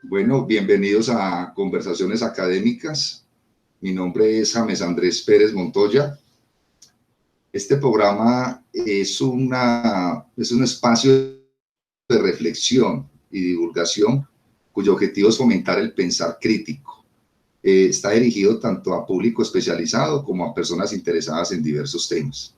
Bueno, bienvenidos a Conversaciones Académicas. Mi nombre es James Andrés Pérez Montoya. Este programa es un espacio de reflexión y divulgación cuyo objetivo es fomentar el pensar crítico. Está dirigido tanto a público especializado como a personas interesadas en diversos temas.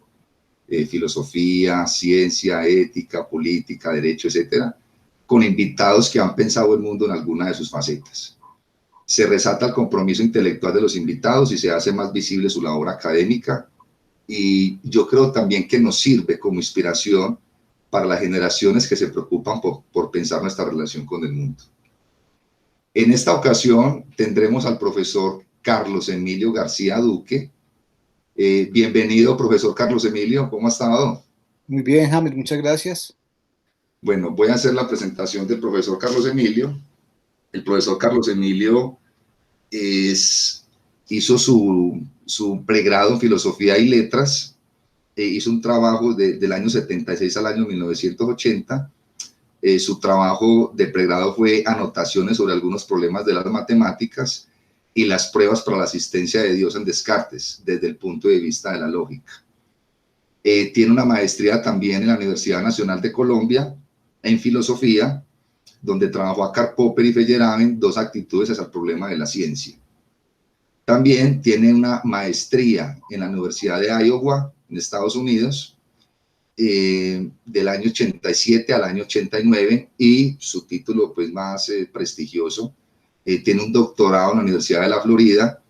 Filosofía, ciencia, ética, política, derecho, etcétera, con invitados que han pensado el mundo en alguna de sus facetas. Se resalta el compromiso intelectual de los invitados y se hace más visible su labor académica, y yo creo también que nos sirve como inspiración para las generaciones que se preocupan por pensar nuestra relación con el mundo. En esta ocasión tendremos al profesor Carlos Emilio García Duque. Bienvenido, profesor Carlos Emilio, ¿cómo ha estado? Muy bien, James, muchas gracias. Bueno, voy a hacer la presentación del profesor Carlos Emilio. El profesor Carlos Emilio hizo su pregrado en Filosofía y Letras, hizo un trabajo del año 76 al año 1980. Su trabajo de pregrado fue anotaciones sobre algunos problemas de las matemáticas y las pruebas para la asistencia de Dios en Descartes, desde el punto de vista de la lógica. Tiene una maestría también en la Universidad Nacional de Colombia en Filosofía, donde trabajó a Karl Popper y Feyerabend, dos actitudes hacia el problema de la ciencia. También tiene una maestría en la Universidad de Iowa, en Estados Unidos, del año 87 al año 89, y su título pues, más prestigioso, tiene un doctorado en la Universidad de la Florida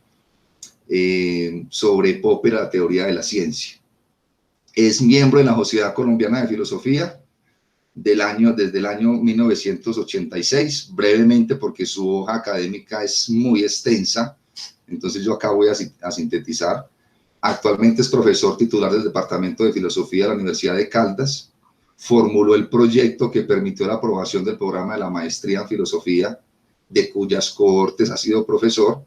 sobre Popper, la teoría de la ciencia. Es miembro de la Sociedad Colombiana de Filosofía desde el año 1986, brevemente porque su hoja académica es muy extensa, entonces yo acá voy a sintetizar. Actualmente es profesor titular del Departamento de Filosofía de la Universidad de Caldas. Formuló el proyecto que permitió la aprobación del programa de la maestría en Filosofía, de cuyas cohortes ha sido profesor.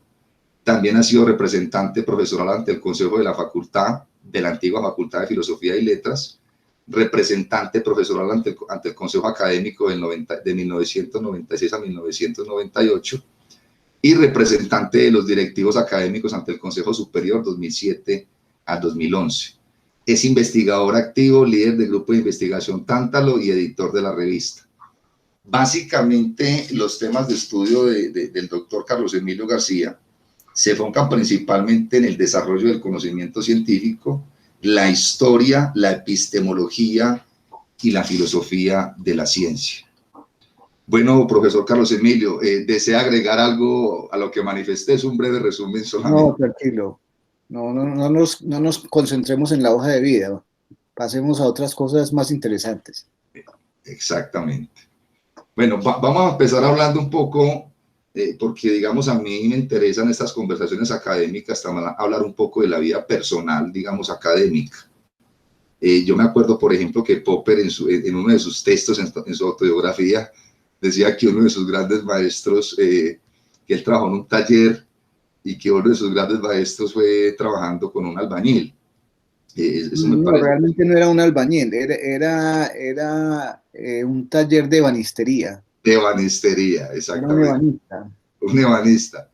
También ha sido representante profesoral ante el Consejo de la Facultad, de la antigua Facultad de Filosofía y Letras, representante profesoral ante el Consejo Académico de 1996 a 1998, y representante de los directivos académicos ante el Consejo Superior 2007 a 2011. Es investigador activo, líder del grupo de investigación Tántalo y editor de la revista. Básicamente, los temas de estudio del doctor Carlos Emilio García se enfocan principalmente en el desarrollo del conocimiento científico, la historia, la epistemología y la filosofía de la ciencia. Bueno, profesor Carlos Emilio, ¿desea agregar algo a lo que manifesté? Es un breve resumen solamente. No, tranquilo. No nos concentremos en la hoja de vida. Pasemos a otras cosas más interesantes. Exactamente. Bueno, vamos a empezar hablando un poco, porque digamos a mí me interesan estas conversaciones académicas, también hablar un poco de la vida personal, digamos, académica. Yo me acuerdo, por ejemplo, que Popper en uno de sus textos, en su autobiografía, decía que uno de sus grandes maestros, que él trabajó en un taller y que uno de sus grandes maestros fue trabajando con un albañil. Eso me No, parece. realmente no era un albañil, era un taller de ebanistería. De ebanistería, Era un exactamente. ebanista. Un ebanista.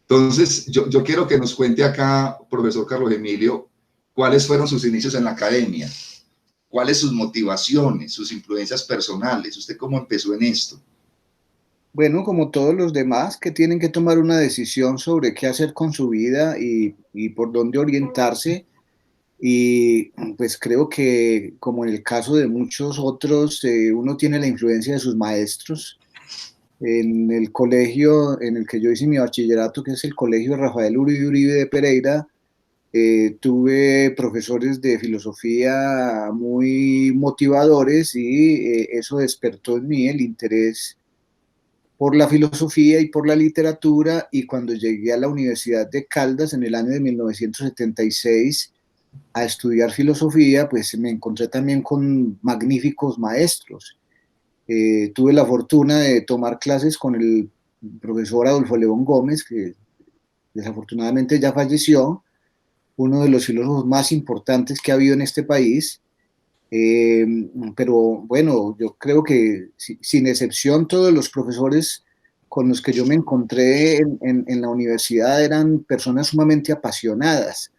Entonces, yo quiero que nos cuente acá, profesor Carlos Emilio, cuáles fueron sus inicios en la academia, cuáles sus motivaciones, sus influencias personales, usted cómo empezó en esto. Bueno, como todos los demás que tienen que tomar una decisión sobre qué hacer con su vida y por dónde orientarse. Y pues creo que, como en el caso de muchos otros, uno tiene la influencia de sus maestros. En el colegio en el que yo hice mi bachillerato, que es el Colegio Rafael Uribe Uribe de Pereira, tuve profesores de filosofía muy motivadores y eso despertó en mí el interés por la filosofía y por la literatura. Y cuando llegué a la Universidad de Caldas en el año de 1976 a estudiar filosofía, pues me encontré también con magníficos maestros. Tuve la fortuna de tomar clases con el profesor Adolfo León Gómez, que desafortunadamente ya falleció, uno de los filósofos más importantes que ha habido en este país. Pero bueno, yo creo que sin excepción todos los profesores con los que yo me encontré en la universidad eran personas sumamente apasionadas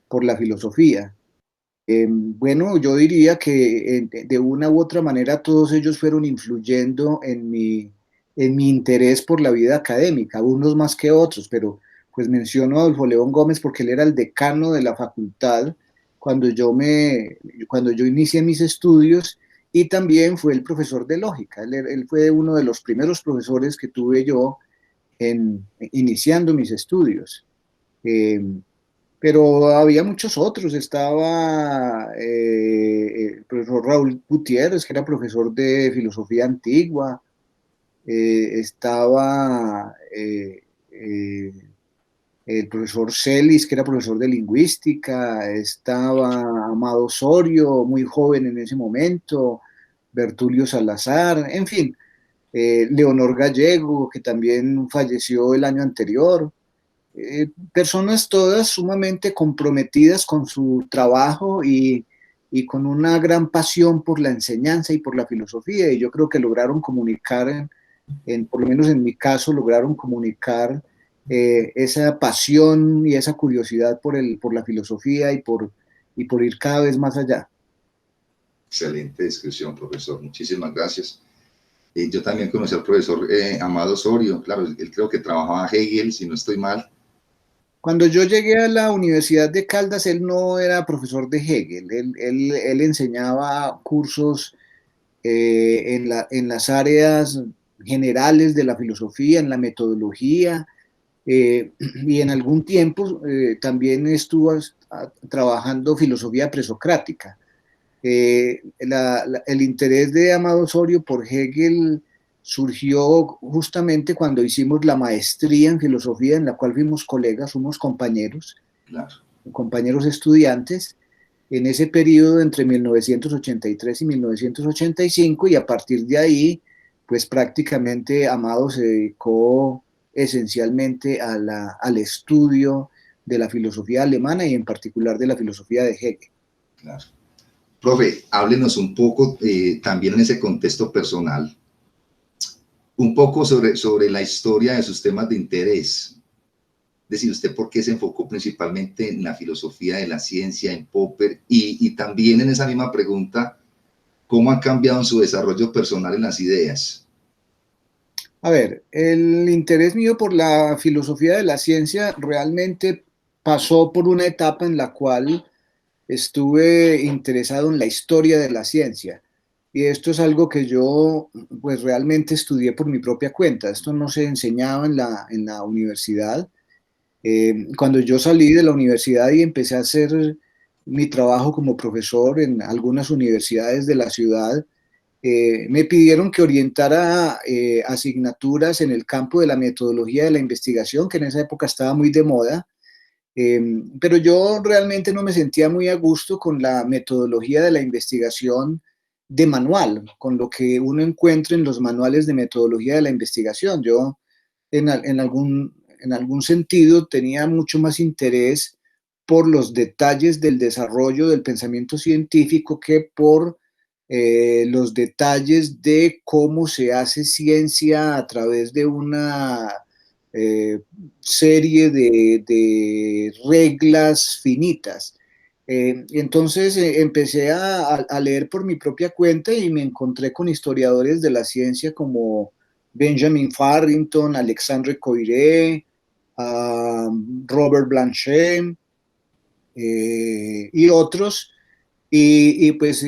por la filosofía. Bueno, yo diría que de una u otra manera todos ellos fueron influyendo en mi interés por la vida académica, unos más que otros, pero pues menciono a Adolfo León Gómez porque él era el decano de la facultad cuando cuando yo inicié mis estudios, y también fue el profesor de lógica. Él fue uno de los primeros profesores que tuve yo iniciando mis estudios. Eh, pero había muchos otros. Estaba el profesor Raúl Gutiérrez, que era profesor de filosofía antigua. Estaba el profesor Celis, que era profesor de lingüística. Estaba Amado Osorio, muy joven en ese momento. Bertulio Salazar, en fin. Leonor Gallego, que también falleció el año anterior. Personas todas sumamente comprometidas con su trabajo y con una gran pasión por la enseñanza y por la filosofía, y yo creo que lograron comunicar, por lo menos en mi caso, lograron comunicar esa pasión y esa curiosidad por la filosofía y por ir cada vez más allá. Excelente descripción, profesor. Muchísimas gracias. Yo también conocí al profesor Amado Osorio. Claro, él creo que trabajaba Hegel, si no estoy mal. Cuando yo llegué a la Universidad de Caldas, él no era profesor de Hegel. Él enseñaba cursos en las áreas generales de la filosofía, en la metodología, y en algún tiempo también estuvo trabajando filosofía presocrática. El interés de Amado Osorio por Hegel surgió justamente cuando hicimos la maestría en filosofía, en la cual fuimos colegas, fuimos compañeros, Claro. compañeros estudiantes, en ese periodo entre 1983 y 1985, y a partir de ahí, pues prácticamente Amado se dedicó esencialmente al estudio de la filosofía alemana y en particular de la filosofía de Hegel. Claro. Profe, háblenos un poco también en ese contexto personal, un poco sobre la historia de sus temas de interés. Es decir, usted por qué se enfocó principalmente en la filosofía de la ciencia, en Popper, y también en esa misma pregunta, ¿cómo ha cambiado en su desarrollo personal en las ideas? A ver, el interés mío por la filosofía de la ciencia realmente pasó por una etapa en la cual estuve interesado en la historia de la ciencia. Y esto es algo que yo pues realmente estudié por mi propia cuenta. Esto no se enseñaba en la universidad. Cuando yo salí de la universidad y empecé a hacer mi trabajo como profesor en algunas universidades de la ciudad, me pidieron que orientara asignaturas en el campo de la metodología de la investigación, que en esa época estaba muy de moda. Pero yo realmente no me sentía muy a gusto con la metodología de la investigación de manual, con lo que uno encuentra en los manuales de metodología de la investigación. Yo en algún sentido tenía mucho más interés por los detalles del desarrollo del pensamiento científico que por los detalles de cómo se hace ciencia a través de una eh, serie de reglas finitas. Entonces empecé a leer por mi propia cuenta y me encontré con historiadores de la ciencia como Benjamin Farrington, Alexandre Coiré, Robert Blanchet y otros. Pues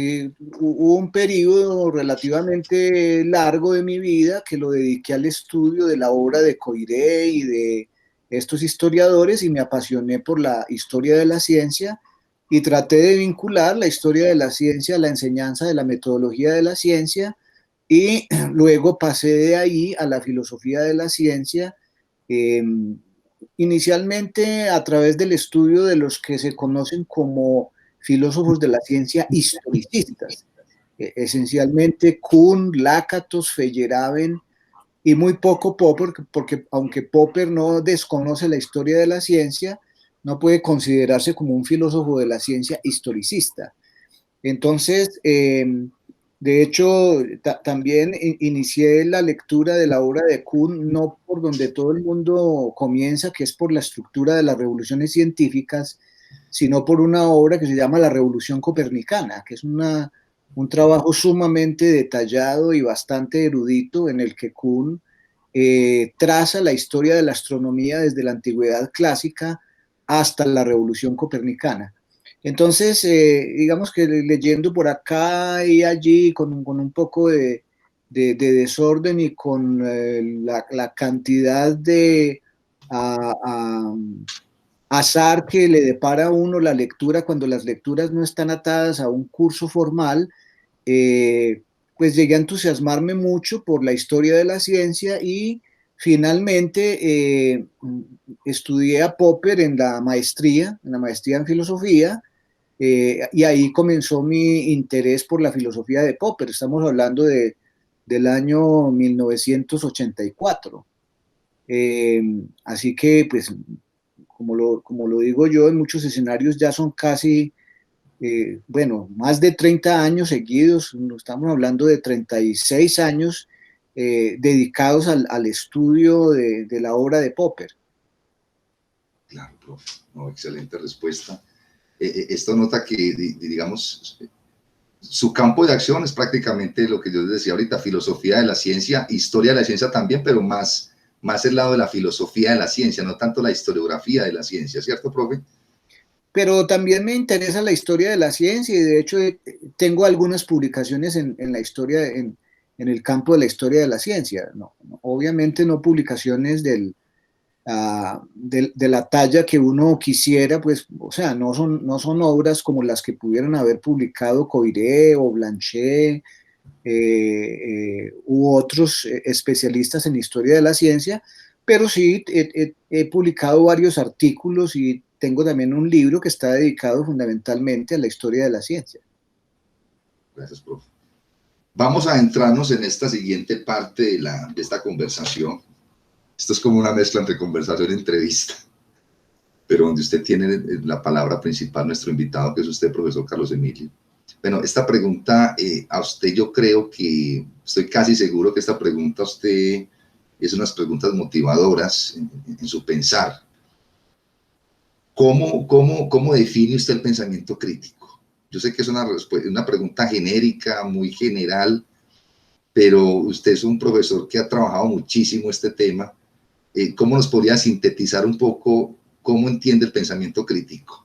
hubo un periodo relativamente largo de mi vida que lo dediqué al estudio de la obra de Coiré y de estos historiadores, y me apasioné por la historia de la ciencia y traté de vincular la historia de la ciencia a la enseñanza de la metodología de la ciencia, y luego pasé de ahí a la filosofía de la ciencia, eh, inicialmente a través del estudio de los que se conocen como filósofos de la ciencia historicistas, esencialmente Kuhn, Lakatos, Feyerabend y muy poco Popper, porque aunque Popper no desconoce la historia de la ciencia, no puede considerarse como un filósofo de la ciencia historicista. Entonces, De hecho, también inicié la lectura de la obra de Kuhn, no por donde todo el mundo comienza, que es por la estructura de las revoluciones científicas, sino por una obra que se llama La Revolución Copernicana, que es un trabajo sumamente detallado y bastante erudito en el que Kuhn traza la historia de la astronomía desde la antigüedad clásica hasta la Revolución Copernicana. Entonces, digamos que leyendo por acá y allí con un poco de desorden y con la cantidad de a, a, azar que le depara a uno la lectura cuando las lecturas no están atadas a un curso formal, eh, pues llegué a entusiasmarme mucho por la historia de la ciencia y finalmente estudié a Popper en la maestría en filosofía, y ahí comenzó mi interés por la filosofía de Popper. Estamos hablando del año 1984. Así que, pues, como lo digo yo, en muchos escenarios ya son casi, bueno, más de 30 años seguidos, estamos hablando de 36 años dedicados al estudio de la obra de Popper. Claro, profe. No, excelente respuesta. Esto nota que, digamos, su campo de acción es prácticamente lo que yo les decía ahorita, filosofía de la ciencia, historia de la ciencia también, pero más el lado de la filosofía de la ciencia, no tanto la historiografía de la ciencia, ¿cierto, profe? Pero también me interesa la historia de la ciencia y de hecho tengo algunas publicaciones en la historia, en el campo de la historia de la ciencia. No, obviamente no publicaciones de la talla que uno quisiera, pues, o sea, no son obras como las que pudieran haber publicado Coiré o Blanchet, u otros especialistas en historia de la ciencia, pero sí he publicado varios artículos y tengo también un libro que está dedicado fundamentalmente a la historia de la ciencia. Gracias, profe. Vamos a entrarnos en esta siguiente parte de esta conversación. Esto es como una mezcla entre conversación y entrevista, pero donde usted tiene la palabra principal, nuestro invitado, que es usted, profesor Carlos Emilio. Bueno, esta pregunta a usted, yo creo que, estoy casi seguro que esta pregunta a usted es unas preguntas motivadoras en su pensar. ¿Cómo define usted el pensamiento crítico? Yo sé que es una pregunta genérica, muy general, pero usted es un profesor que ha trabajado muchísimo este tema. ¿Cómo nos podría sintetizar un poco cómo entiende el pensamiento crítico?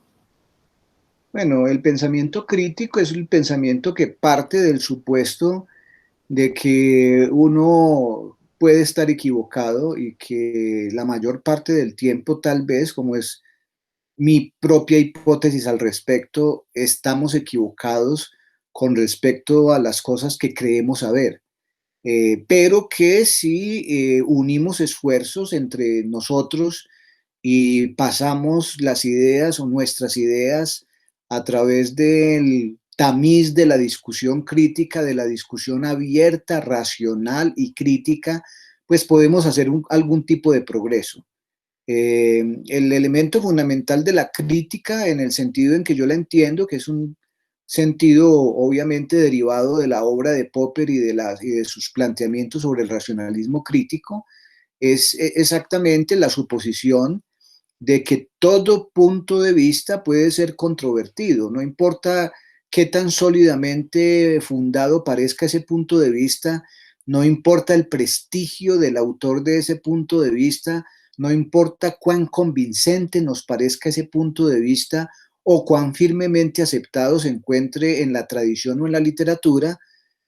Bueno, el pensamiento crítico es el pensamiento que parte del supuesto de que uno puede estar equivocado y que la mayor parte del tiempo tal vez, como es mi propia hipótesis al respecto, estamos equivocados con respecto a las cosas que creemos saber, pero que si unimos esfuerzos entre nosotros y pasamos las ideas o nuestras ideas a través del tamiz de la discusión crítica, de la discusión abierta, racional y crítica, pues podemos hacer algún tipo de progreso. El elemento fundamental de la crítica, en el sentido en que yo la entiendo, que es un sentido obviamente derivado de la obra de Popper y de sus planteamientos sobre el racionalismo crítico, es exactamente la suposición de que todo punto de vista puede ser controvertido, no importa qué tan sólidamente fundado parezca ese punto de vista, no importa el prestigio del autor de ese punto de vista, no importa cuán convincente nos parezca ese punto de vista o cuán firmemente aceptado se encuentre en la tradición o en la literatura,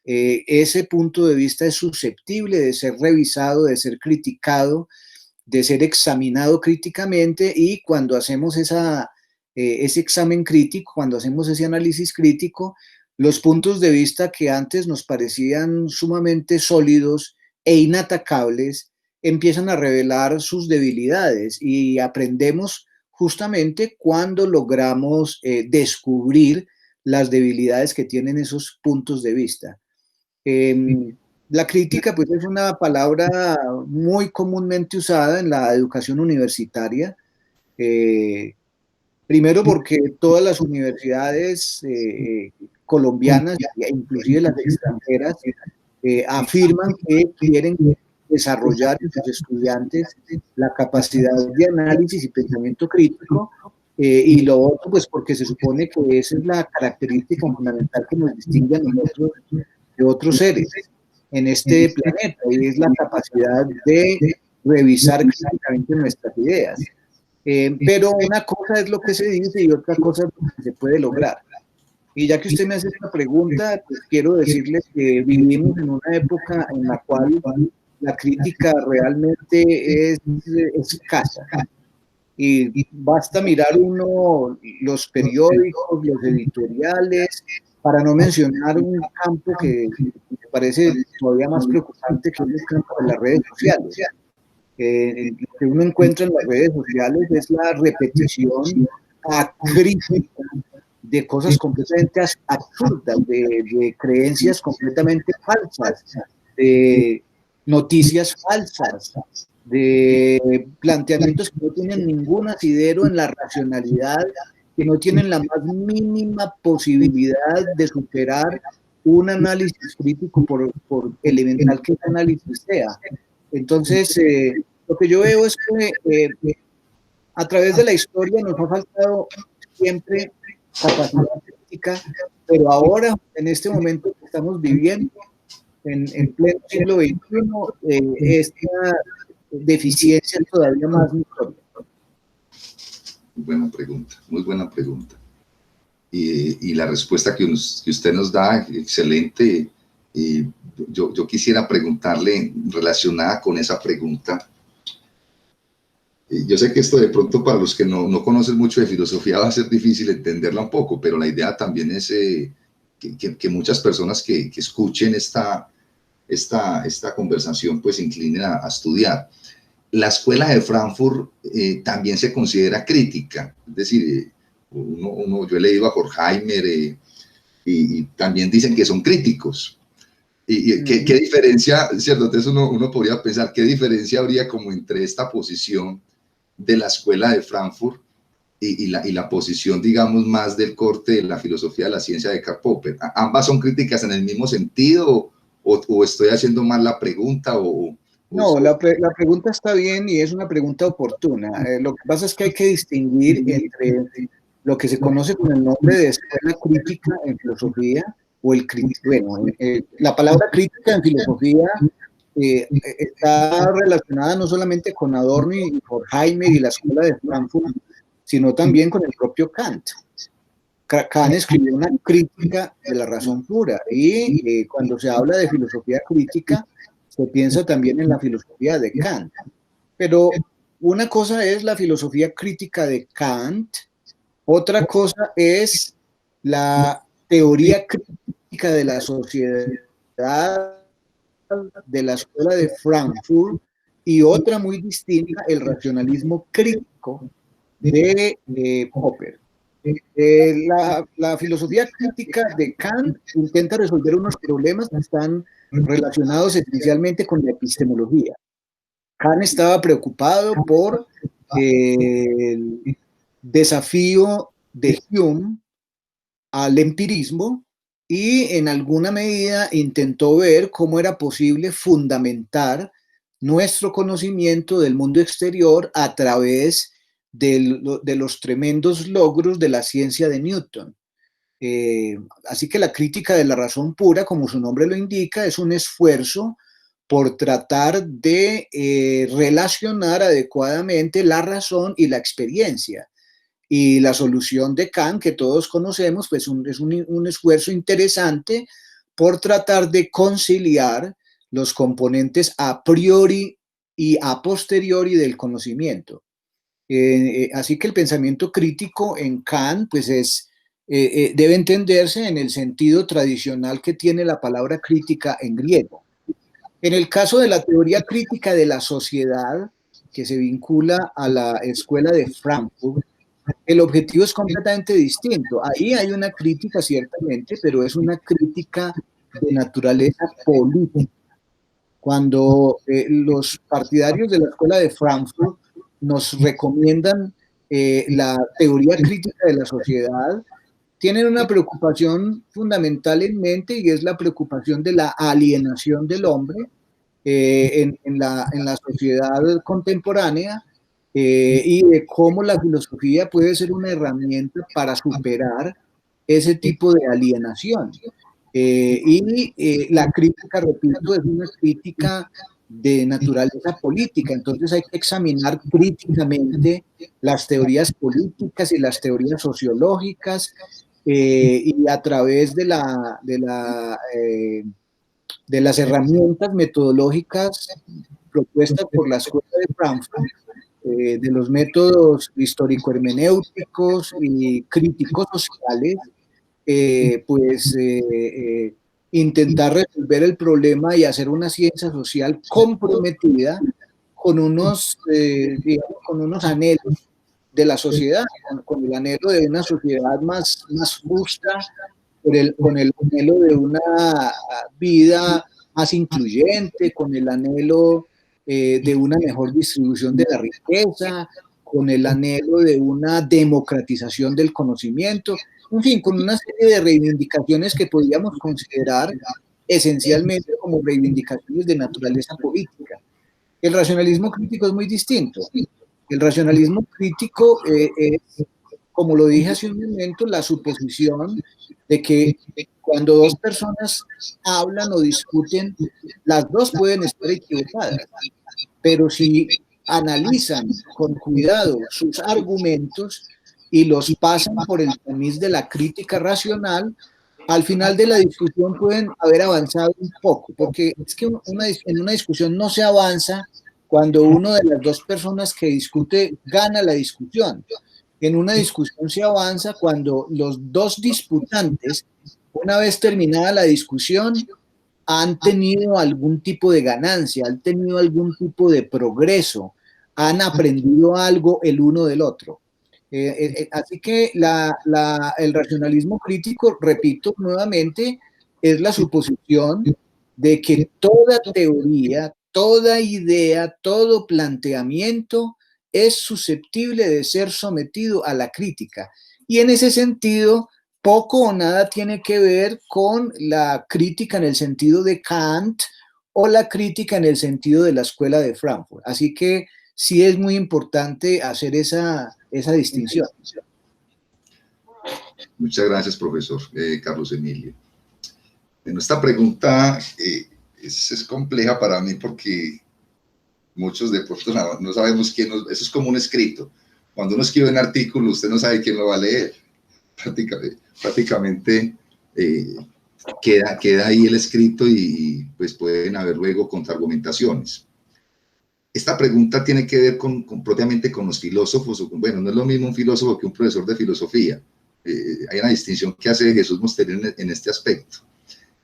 ese punto de vista es susceptible de ser revisado, de ser criticado, de ser examinado críticamente, y cuando hacemos ese examen crítico, cuando hacemos ese análisis crítico, los puntos de vista que antes nos parecían sumamente sólidos e inatacables empiezan a revelar sus debilidades y aprendemos justamente cuando logramos descubrir las debilidades que tienen esos puntos de vista. La crítica, pues, es una palabra muy comúnmente usada en la educación universitaria. Eh, Primero porque todas las universidades colombianas e inclusive las extranjeras afirman que quieren desarrollar en sus estudiantes la capacidad de análisis y pensamiento crítico, y lo otro, pues porque se supone que esa es la característica fundamental que nos distingue a nosotros de otros seres en este planeta, y es la capacidad de revisar críticamente nuestras ideas. Pero una cosa es lo que se dice y otra cosa es lo que se puede lograr. Y ya que usted me hace esta pregunta, pues quiero decirles que vivimos en una época en la cual la crítica realmente es escasa. Y basta mirar uno los periódicos, los editoriales, para no mencionar un campo que me parece todavía más preocupante, que es el campo de las redes sociales. Lo que uno encuentra en las redes sociales es la repetición acrítica de cosas completamente absurdas, de creencias completamente falsas, de noticias falsas, de planteamientos que no tienen ningún asidero en la racionalidad, que no tienen la más mínima posibilidad de superar un análisis crítico, por elemental que ese análisis sea. Entonces, lo que yo veo es que a través de la historia nos ha faltado siempre capacidad crítica, pero ahora, en este momento que estamos viviendo, en pleno siglo XXI, esta deficiencia es todavía más notoria. Buena pregunta, muy buena pregunta. Y la respuesta que usted nos da, excelente. Yo quisiera preguntarle, relacionada con esa pregunta, yo sé que esto de pronto para los que no conocen mucho de filosofía va a ser difícil entenderla un poco, pero la idea también es que muchas personas que escuchen esta conversación pues se inclinen a estudiar. La escuela de Frankfurt también se considera crítica, es decir, yo he leído a Horkheimer y también dicen que son críticos. ¿Qué diferencia, cierto? Entonces uno podría pensar, ¿qué diferencia habría como entre esta posición de la escuela de Frankfurt y la posición, digamos, más del corte de la filosofía de la ciencia de Karl Popper? ¿Ambas son críticas en el mismo sentido o estoy haciendo mal la pregunta? No, la pregunta está bien y es una pregunta oportuna. Lo que pasa es que hay que distinguir entre lo que se conoce con el nombre de escuela crítica en filosofía, o la palabra crítica en filosofía está relacionada no solamente con Adorno y Horkheimer y la escuela de Frankfurt, sino también con el propio Kant. Kant escribió una crítica de la razón pura, y cuando se habla de filosofía crítica se piensa también en la filosofía de Kant. Pero una cosa es la filosofía crítica de Kant, otra cosa es la teoría crítica de la sociedad de la escuela de Frankfurt, y otra muy distinta, el racionalismo crítico de Popper. La filosofía crítica de Kant intenta resolver unos problemas que están relacionados esencialmente con la epistemología. Kant estaba preocupado por el desafío de Hume al empirismo, y en alguna medida intentó ver cómo era posible fundamentar nuestro conocimiento del mundo exterior a través de los tremendos logros de la ciencia de Newton. Así que la crítica de la razón pura, como su nombre lo indica, es un esfuerzo por tratar de relacionar adecuadamente la razón y la experiencia. Y la solución de Kant, que todos conocemos, pues es un esfuerzo interesante por tratar de conciliar los componentes a priori y a posteriori del conocimiento. Así que el pensamiento crítico en Kant pues debe entenderse en el sentido tradicional que tiene la palabra crítica en griego. En el caso de la teoría crítica de la sociedad, que se vincula a la escuela de Frankfurt, el objetivo es completamente distinto. Ahí hay una crítica, ciertamente, pero es una crítica de naturaleza política. Cuando los partidarios de la escuela de Frankfurt nos recomiendan la teoría crítica de la sociedad, tienen una preocupación fundamental en mente, y es la preocupación de la alienación del hombre en la sociedad contemporánea, y de cómo la filosofía puede ser una herramienta para superar ese tipo de alienación. La crítica, repito, es una crítica de naturaleza política, entonces hay que examinar críticamente las teorías políticas y las teorías sociológicas, y a través de las herramientas metodológicas propuestas por la Escuela de Frankfurt, de los métodos histórico-hermenéuticos y críticos sociales, intentar resolver el problema y hacer una ciencia social comprometida con digamos, con unos anhelos de la sociedad, con el anhelo de una sociedad más justa, con el anhelo de una vida más incluyente, con el anhelo de una mejor distribución de la riqueza, con el anhelo de una democratización del conocimiento, en fin, con una serie de reivindicaciones que podríamos considerar esencialmente como reivindicaciones de naturaleza política. El racionalismo crítico es muy distinto. El racionalismo crítico es, como lo dije hace un momento, la suposición de que cuando dos personas hablan o discuten, las dos pueden estar equivocadas, pero si analizan con cuidado sus argumentos y los pasan por el tamiz de la crítica racional, al final de la discusión pueden haber avanzado un poco, porque es que en una discusión no se avanza cuando una de las dos personas que discute gana la discusión. En una discusión se avanza cuando los dos disputantes, una vez terminada la discusión, han tenido algún tipo de ganancia, han tenido algún tipo de progreso, han aprendido algo el uno del otro. Así que el racionalismo crítico, repito nuevamente, es la suposición de que toda teoría, toda idea, todo planteamiento es susceptible de ser sometido a la crítica. Y en ese sentido, poco o nada tiene que ver con la crítica en el sentido de Kant o la crítica en el sentido de la Escuela de Frankfurt. Así que sí es muy importante hacer esa distinción. Muchas gracias, profesor Carlos Emilio. Bueno, esta pregunta es compleja para mí porque muchos de pronto no sabemos quién nos... Eso es como un escrito. Cuando uno escribe un artículo, usted no sabe quién lo va a leer. Prácticamente queda ahí el escrito y pues pueden haber luego contraargumentaciones. Esta pregunta tiene que ver propiamente con los filósofos. Bueno, no es lo mismo un filósofo que un profesor de filosofía. Hay una distinción que hace Jesús Mosteller en este aspecto.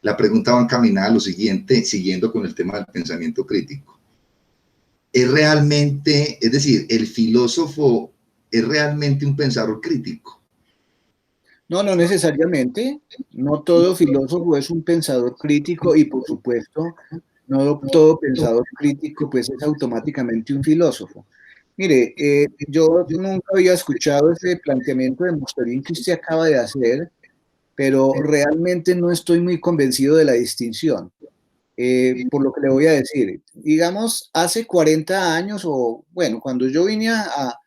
La pregunta va encaminada a lo siguiente, siguiendo con el tema del pensamiento crítico. ¿Es realmente, es decir, el filósofo es realmente un pensador crítico? No, no necesariamente. No todo filósofo es un pensador crítico, y por supuesto, no todo pensador crítico pues es automáticamente un filósofo. Mire, yo nunca había escuchado ese planteamiento de Mosterín que usted acaba de hacer, pero realmente no estoy muy convencido de la distinción. Por lo que le voy a decir, digamos, hace 40 años, o bueno, cuando yo vine a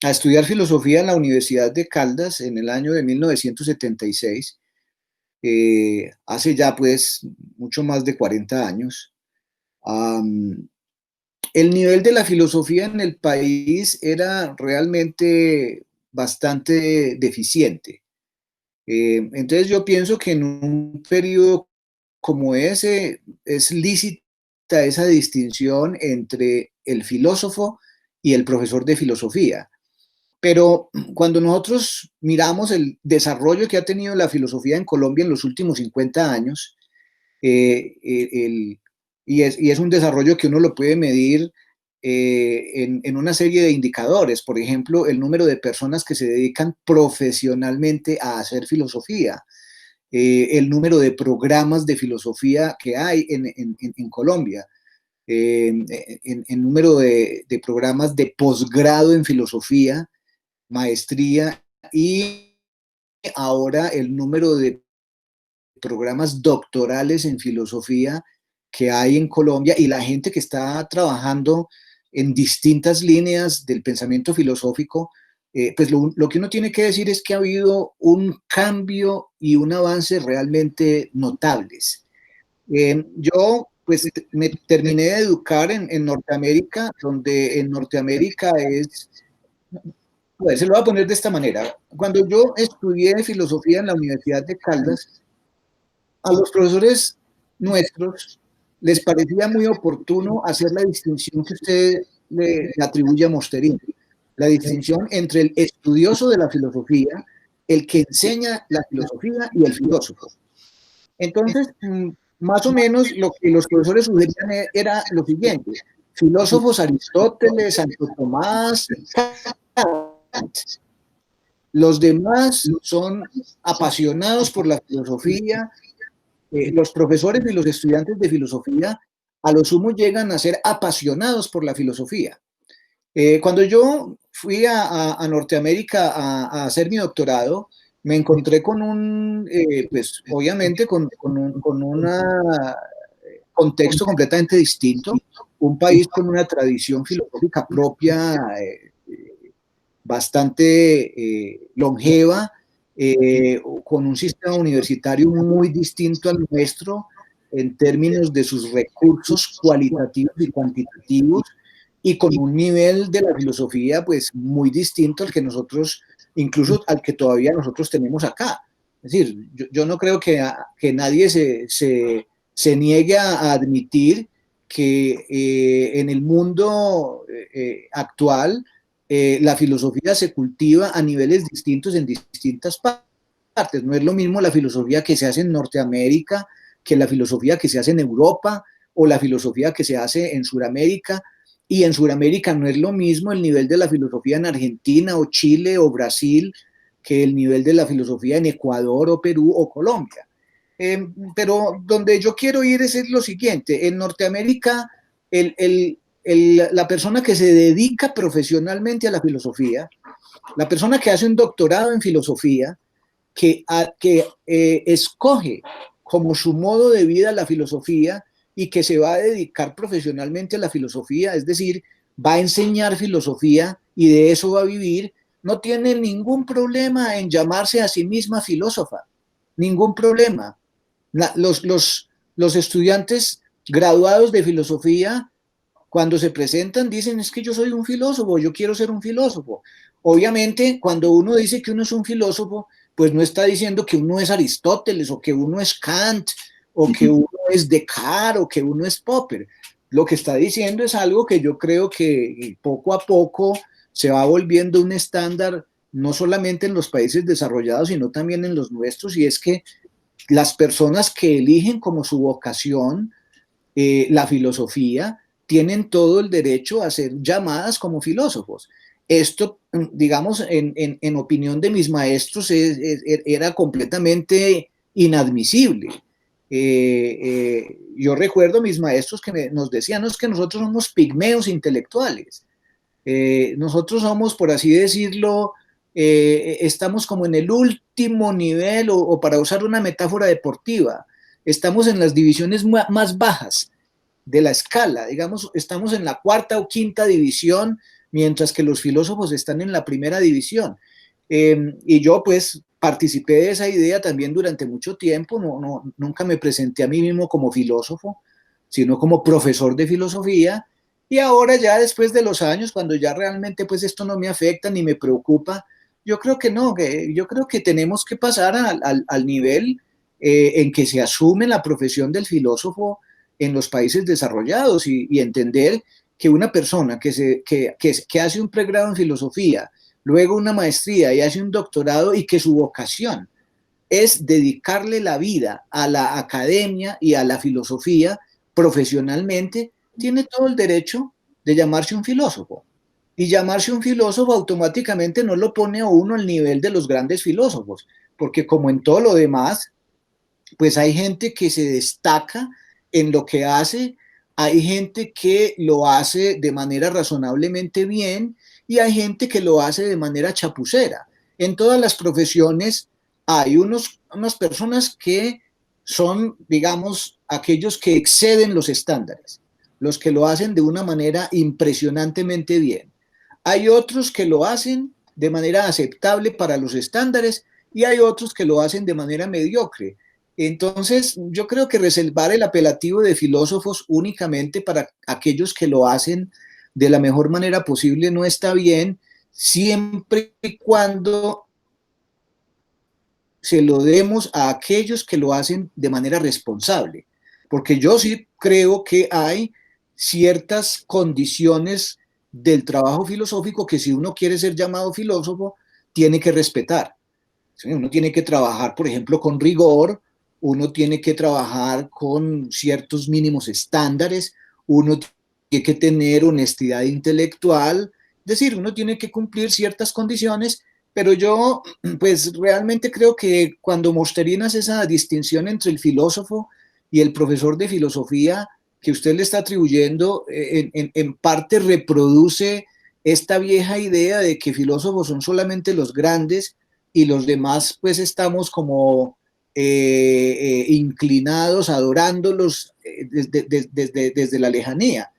estudiar filosofía en la Universidad de Caldas en el año de 1976, hace ya pues mucho más de 40 años, el nivel de la filosofía en el país era realmente bastante deficiente. Entonces yo pienso que en un periodo como ese es lícita esa distinción entre el filósofo y el profesor de filosofía. Pero cuando nosotros miramos el desarrollo que ha tenido la filosofía en Colombia en los últimos 50 años, y es un desarrollo que uno lo puede medir en una serie de indicadores. Por ejemplo, el número de personas que se dedican profesionalmente a hacer filosofía, el número de programas de filosofía que hay en Colombia, el número de programas de posgrado en filosofía, maestría y ahora el número de programas doctorales en filosofía que hay en Colombia y la gente que está trabajando en distintas líneas del pensamiento filosófico, pues lo que uno tiene que decir es que ha habido un cambio y un avance realmente notables. Yo pues me terminé de educar en Norteamérica, donde en Norteamérica es, a ver, se lo voy a poner de esta manera. Cuando yo estudié filosofía en la Universidad de Caldas, a los profesores nuestros les parecía muy oportuno hacer la distinción que usted le atribuye a Mosterini, la distinción entre el estudioso de la filosofía, el que enseña la filosofía y el filósofo. Entonces, más o menos lo que los profesores sugerían era lo siguiente: filósofos Aristóteles, Santo Tomás, Kant. Los demás son apasionados por la filosofía. Los profesores y los estudiantes de filosofía a lo sumo llegan a ser apasionados por la filosofía. Cuando yo fui a Norteamérica a hacer mi doctorado, me encontré con pues obviamente con un contexto completamente distinto, un país con una tradición filosófica propia bastante longeva, con un sistema universitario muy distinto al nuestro en términos de sus recursos cualitativos y cuantitativos, y con un nivel de la filosofía pues muy distinto al que nosotros, incluso al que todavía nosotros tenemos acá. Es decir, yo no creo que nadie se niegue a admitir que en el mundo actual la filosofía se cultiva a niveles distintos en distintas partes. No es lo mismo la filosofía que se hace en Norteamérica que la filosofía que se hace en Europa o la filosofía que se hace en Sudamérica. Y en Sudamérica no es lo mismo el nivel de la filosofía en Argentina o Chile o Brasil que el nivel de la filosofía en Ecuador o Perú o Colombia. Pero donde yo quiero ir es lo siguiente: en Norteamérica la persona que se dedica profesionalmente a la filosofía, la persona que hace un doctorado en filosofía, que escoge como su modo de vida la filosofía y que se va a dedicar profesionalmente a la filosofía, es decir, va a enseñar filosofía y de eso va a vivir, no tiene ningún problema en llamarse a sí misma filósofa, ningún problema. Los estudiantes graduados de filosofía, cuando se presentan, dicen: es que yo soy un filósofo, yo quiero ser un filósofo. Obviamente, cuando uno dice que uno es un filósofo, pues no está diciendo que uno es Aristóteles o que uno es Kant o que uno es Descartes o que uno es Popper. Lo que está diciendo es algo que yo creo que poco a poco se va volviendo un estándar, no solamente en los países desarrollados, sino también en los nuestros, y es que las personas que eligen como su vocación la filosofía tienen todo el derecho a ser llamadas como filósofos. Esto, digamos, en opinión de mis maestros, era completamente inadmisible. Yo recuerdo mis maestros que nos decían: no, es que nosotros somos pigmeos intelectuales. Nosotros somos, por así decirlo, estamos como en el último nivel, o para usar una metáfora deportiva, estamos en las divisiones más bajas de la escala, digamos, estamos en la cuarta o quinta división, mientras que los filósofos están en la primera división. Y yo pues participé de esa idea también durante mucho tiempo, nunca me presenté a mí mismo como filósofo, sino como profesor de filosofía, y ahora ya después de los años, cuando ya realmente pues esto no me afecta ni me preocupa, yo creo que no, yo creo que tenemos que pasar al nivel en que se asume la profesión del filósofo en los países desarrollados, y entender que una persona que hace un pregrado en filosofía, luego una maestría y hace un doctorado, y que su vocación es dedicarle la vida a la academia y a la filosofía profesionalmente, tiene todo el derecho de llamarse un filósofo. Y llamarse un filósofo automáticamente no lo pone a uno al nivel de los grandes filósofos, porque como en todo lo demás, pues hay gente que se destaca en lo que hace, hay gente que lo hace de manera razonablemente bien y hay gente que lo hace de manera chapucera. En todas las profesiones hay unas personas que son, digamos, aquellos que exceden los estándares, los que lo hacen de una manera impresionantemente bien. Hay otros que lo hacen de manera aceptable para los estándares y hay otros que lo hacen de manera mediocre. Entonces, yo creo que reservar el apelativo de filósofos únicamente para aquellos que lo hacen de la mejor manera posible no está bien, siempre y cuando se lo demos a aquellos que lo hacen de manera responsable. Porque yo sí creo que hay ciertas condiciones del trabajo filosófico que si uno quiere ser llamado filósofo, tiene que respetar. ¿Sí? Uno tiene que trabajar, por ejemplo, con rigor, uno tiene que trabajar con ciertos mínimos estándares, uno tiene que tener honestidad intelectual, es decir, uno tiene que cumplir ciertas condiciones, pero yo pues realmente creo que cuando Mosterín hace esa distinción entre el filósofo y el profesor de filosofía que usted le está atribuyendo, en parte reproduce esta vieja idea de que filósofos son solamente los grandes y los demás pues estamos como inclinados, adorándolos desde la lejanía.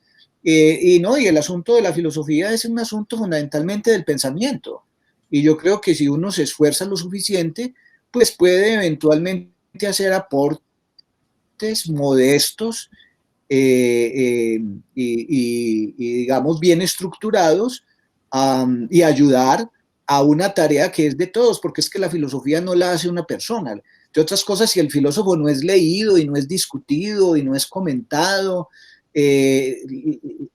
Y el asunto de la filosofía es un asunto fundamentalmente del pensamiento. Y yo creo que si uno se esfuerza lo suficiente, pues puede eventualmente hacer aportes modestos digamos, bien estructurados y ayudar a una tarea que es de todos, porque es que la filosofía no la hace una persona. De otras cosas, si el filósofo no es leído y no es discutido y no es comentado,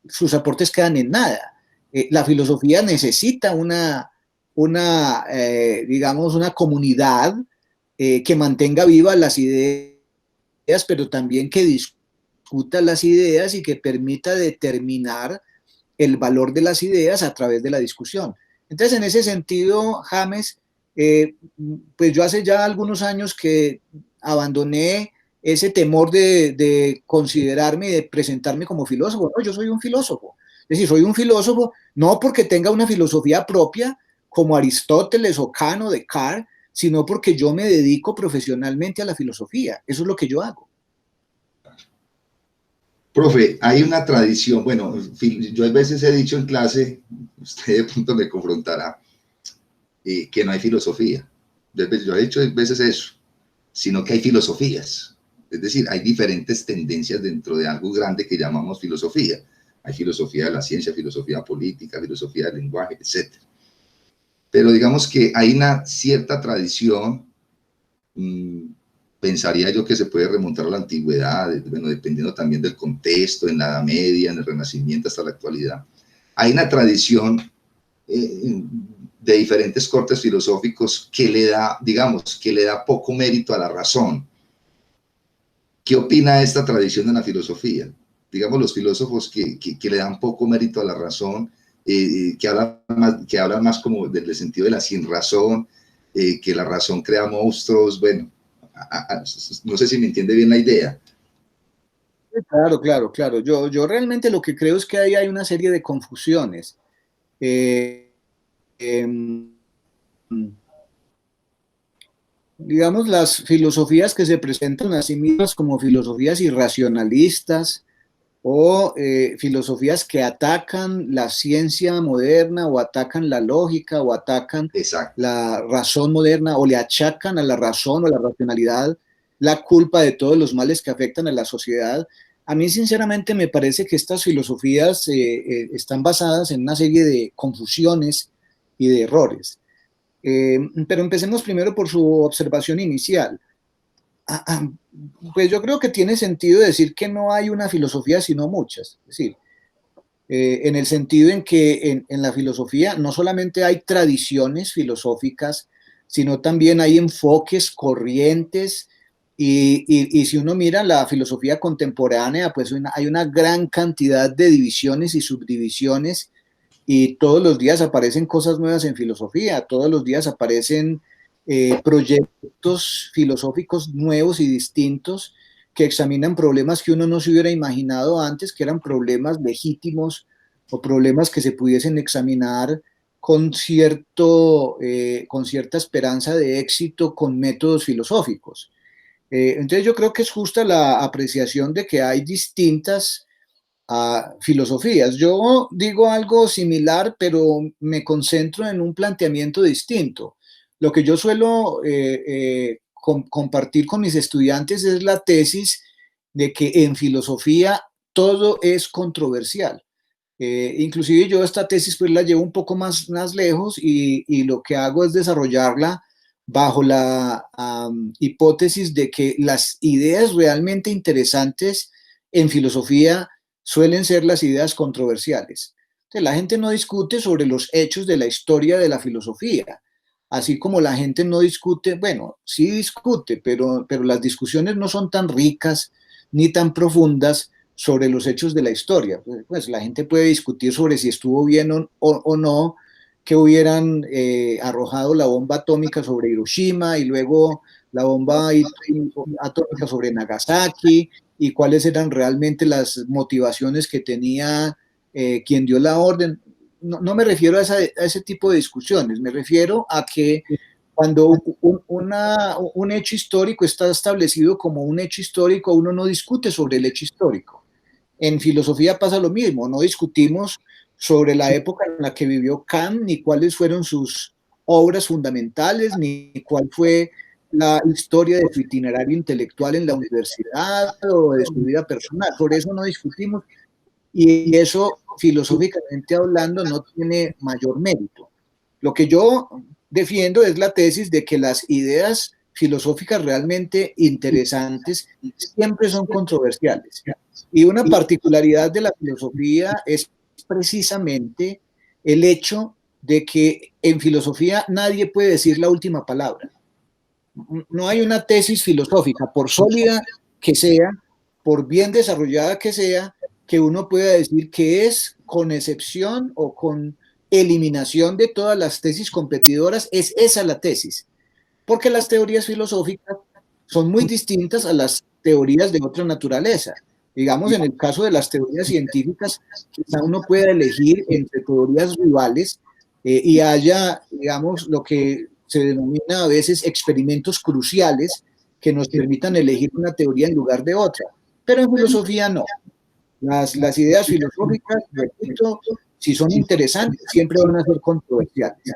sus aportes quedan en nada. La filosofía necesita digamos, una comunidad que mantenga vivas las ideas, pero también que discuta las ideas y que permita determinar el valor de las ideas a través de la discusión. Entonces, en ese sentido, James, pues yo hace ya algunos años que abandoné ese temor de considerarme y de presentarme como filósofo. No, yo soy un filósofo. Es decir, soy un filósofo no porque tenga una filosofía propia como Aristóteles o Kant o Descartes, sino porque yo me dedico profesionalmente a la filosofía. Eso es lo que yo hago. Profe, hay una tradición, bueno, yo a veces he dicho en clase, usted de pronto me confrontará, que no hay filosofía. Yo he dicho a veces eso, sino que hay filosofías. Es decir, hay diferentes tendencias dentro de algo grande que llamamos filosofía. Hay filosofía de la ciencia, filosofía política, filosofía del lenguaje, etc. Pero digamos que hay una cierta tradición, pensaría yo que se puede remontar a la antigüedad, bueno, dependiendo también del contexto, en la Edad Media, en el Renacimiento hasta la actualidad. Hay una tradición de diferentes cortes filosóficos que le da, digamos, que le da poco mérito a la razón. ¿Qué opina de esta tradición de la filosofía? Digamos, los filósofos que le dan poco mérito a la razón, que hablan más como del sentido de la sin razón, que la razón crea monstruos, bueno, no sé si me entiende bien la idea. Claro, claro, claro. Yo realmente lo que creo es que ahí hay una serie de confusiones. Eh, eh, digamos, las filosofías que se presentan a sí mismas como filosofías irracionalistas o filosofías que atacan la ciencia moderna o atacan la lógica o atacan Exacto. la razón moderna o le achacan a la razón o la racionalidad la culpa de todos los males que afectan a la sociedad. A mí sinceramente me parece que estas filosofías están basadas en una serie de confusiones y de errores. Pero empecemos primero por su observación inicial. Pues yo creo que tiene sentido decir que no hay una filosofía, sino muchas. Es decir, en el sentido en que en la filosofía no solamente hay tradiciones filosóficas, sino también hay enfoques, corrientes, y si uno mira la filosofía contemporánea, pues hay una gran cantidad de divisiones y subdivisiones y todos los días aparecen cosas nuevas en filosofía, todos los días aparecen proyectos filosóficos nuevos y distintos que examinan problemas que uno no se hubiera imaginado antes, que eran problemas legítimos o problemas que se pudiesen examinar con cierta esperanza de éxito con métodos filosóficos. Entonces yo creo que es justa la apreciación de que hay distintas filosofías. Yo digo algo similar, pero me concentro en un planteamiento distinto. Lo que yo suelo compartir con mis estudiantes es la tesis de que en filosofía todo es controversial. Inclusive yo esta tesis pues la llevo un poco más lejos y lo que hago es desarrollarla bajo la hipótesis de que las ideas realmente interesantes en filosofía suelen ser las ideas controversiales. Entonces, la gente no discute sobre los hechos de la historia de la filosofía, así como la gente no discute, bueno, sí discute, pero las discusiones no son tan ricas ni tan profundas sobre los hechos de la historia. Pues la gente puede discutir sobre si estuvo bien o no que hubieran arrojado la bomba atómica sobre Hiroshima y luego la bomba atómica sobre Nagasaki y cuáles eran realmente las motivaciones que tenía quien dio la orden. No me refiero a ese tipo de discusiones, me refiero a que cuando un hecho histórico está establecido como un hecho histórico, uno no discute sobre el hecho histórico. En filosofía pasa lo mismo, no discutimos sobre la época en la que vivió Kant, ni cuáles fueron sus obras fundamentales, ni cuál fue la historia de su itinerario intelectual en la universidad o de su vida personal. Sobre eso no discutimos y eso, filosóficamente hablando, no tiene mayor mérito. Lo que yo defiendo es la tesis de que las ideas filosóficas realmente interesantes siempre son controversiales. Y una particularidad de la filosofía es precisamente el hecho de que en filosofía nadie puede decir la última palabra. No hay una tesis filosófica, por sólida que sea, por bien desarrollada que uno pueda decir que es, con excepción o con eliminación de todas las tesis competidoras, es esa la tesis. Porque las teorías filosóficas son muy distintas a las teorías de otra naturaleza. Digamos, en el caso de las teorías científicas, quizá uno pueda elegir entre teorías rivales y haya, digamos, lo que se denomina a veces experimentos cruciales que nos permitan elegir una teoría en lugar de otra. Pero en filosofía no. Las ideas filosóficas, repito, si son interesantes, siempre van a ser controversiales.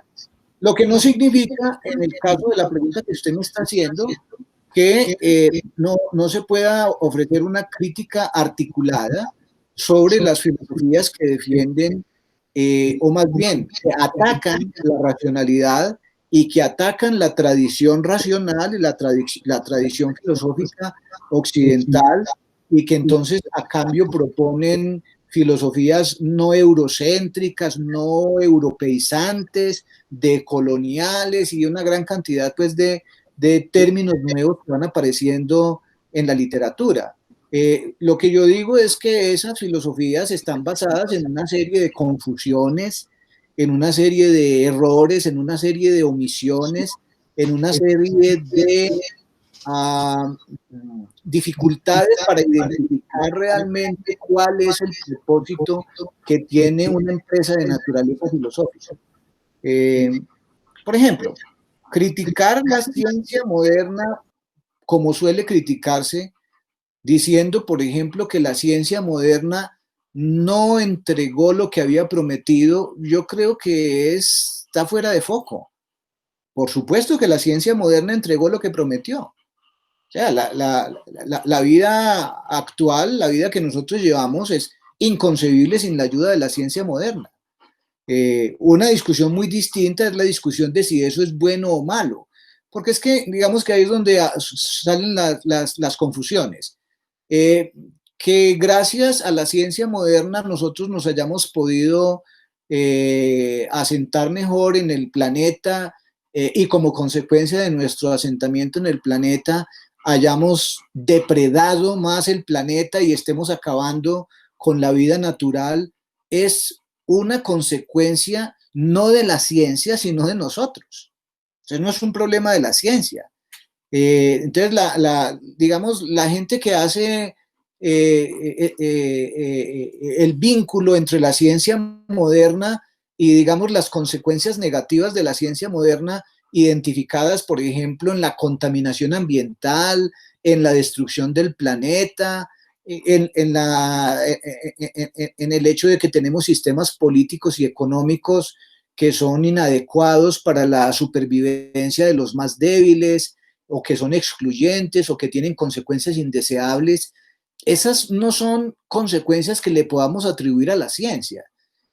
Lo que no significa, en el caso de la pregunta que usted me está haciendo, que no se pueda ofrecer una crítica articulada sobre las filosofías que defienden, o más bien, que atacan la racionalidad y que atacan la tradición racional y la tradición filosófica occidental, y que entonces a cambio proponen filosofías no eurocéntricas, no europeizantes, decoloniales y una gran cantidad pues de términos nuevos que van apareciendo en la literatura. Lo que yo digo es que esas filosofías están basadas en una serie de confusiones, en una serie de errores, en una serie de omisiones, en una serie de dificultades para identificar realmente cuál es el propósito que tiene una empresa de naturaleza filosófica. Por ejemplo, criticar la ciencia moderna como suele criticarse, diciendo, por ejemplo, que la ciencia moderna no entregó lo que había prometido, yo creo que está fuera de foco. Por supuesto que la ciencia moderna entregó lo que prometió. O sea, la vida actual, la vida que nosotros llevamos es inconcebible sin la ayuda de la ciencia moderna. Una discusión muy distinta es la discusión de si eso es bueno o malo, porque es que, digamos que ahí es donde salen las confusiones. Que gracias a la ciencia moderna nosotros nos hayamos podido asentar mejor en el planeta y como consecuencia de nuestro asentamiento en el planeta hayamos depredado más el planeta y estemos acabando con la vida natural, es una consecuencia no de la ciencia, sino de nosotros. Entonces no es un problema de la ciencia. Entonces, digamos, la gente que hace el vínculo entre la ciencia moderna y digamos las consecuencias negativas de la ciencia moderna identificadas, por ejemplo, en la contaminación ambiental, en la destrucción del planeta, en el hecho de que tenemos sistemas políticos y económicos que son inadecuados para la supervivencia de los más débiles, o que son excluyentes, o que tienen consecuencias indeseables. Esas no son consecuencias que le podamos atribuir a la ciencia.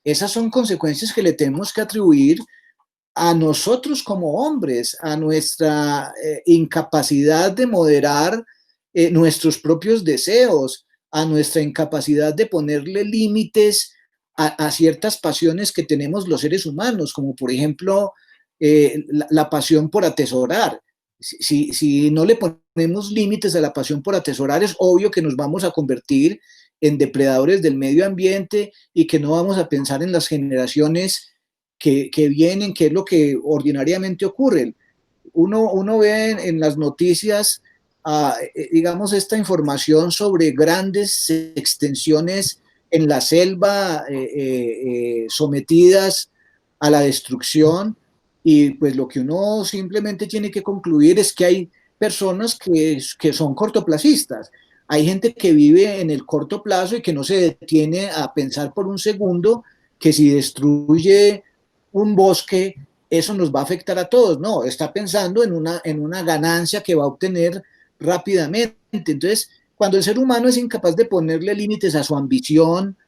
Esas son consecuencias que le tenemos que atribuir a nosotros como hombres, a nuestra incapacidad de moderar nuestros propios deseos, a nuestra incapacidad de ponerle límites a ciertas pasiones que tenemos los seres humanos, como por ejemplo la pasión por atesorar. Si no le ponemos límites a la pasión por atesorar, es obvio que nos vamos a convertir en depredadores del medio ambiente y que no vamos a pensar en las generaciones que vienen, que es lo que ordinariamente ocurre. Uno ve en las noticias, digamos, esta información sobre grandes extensiones en la selva sometidas a la destrucción, y pues lo que uno simplemente tiene que concluir es que hay personas que son cortoplacistas. Hay gente que vive en el corto plazo y que no se detiene a pensar por un segundo que si destruye un bosque, eso nos va a afectar a todos. No, está pensando en una ganancia que va a obtener rápidamente. Entonces, cuando el ser humano es incapaz de ponerle límites a su ambición,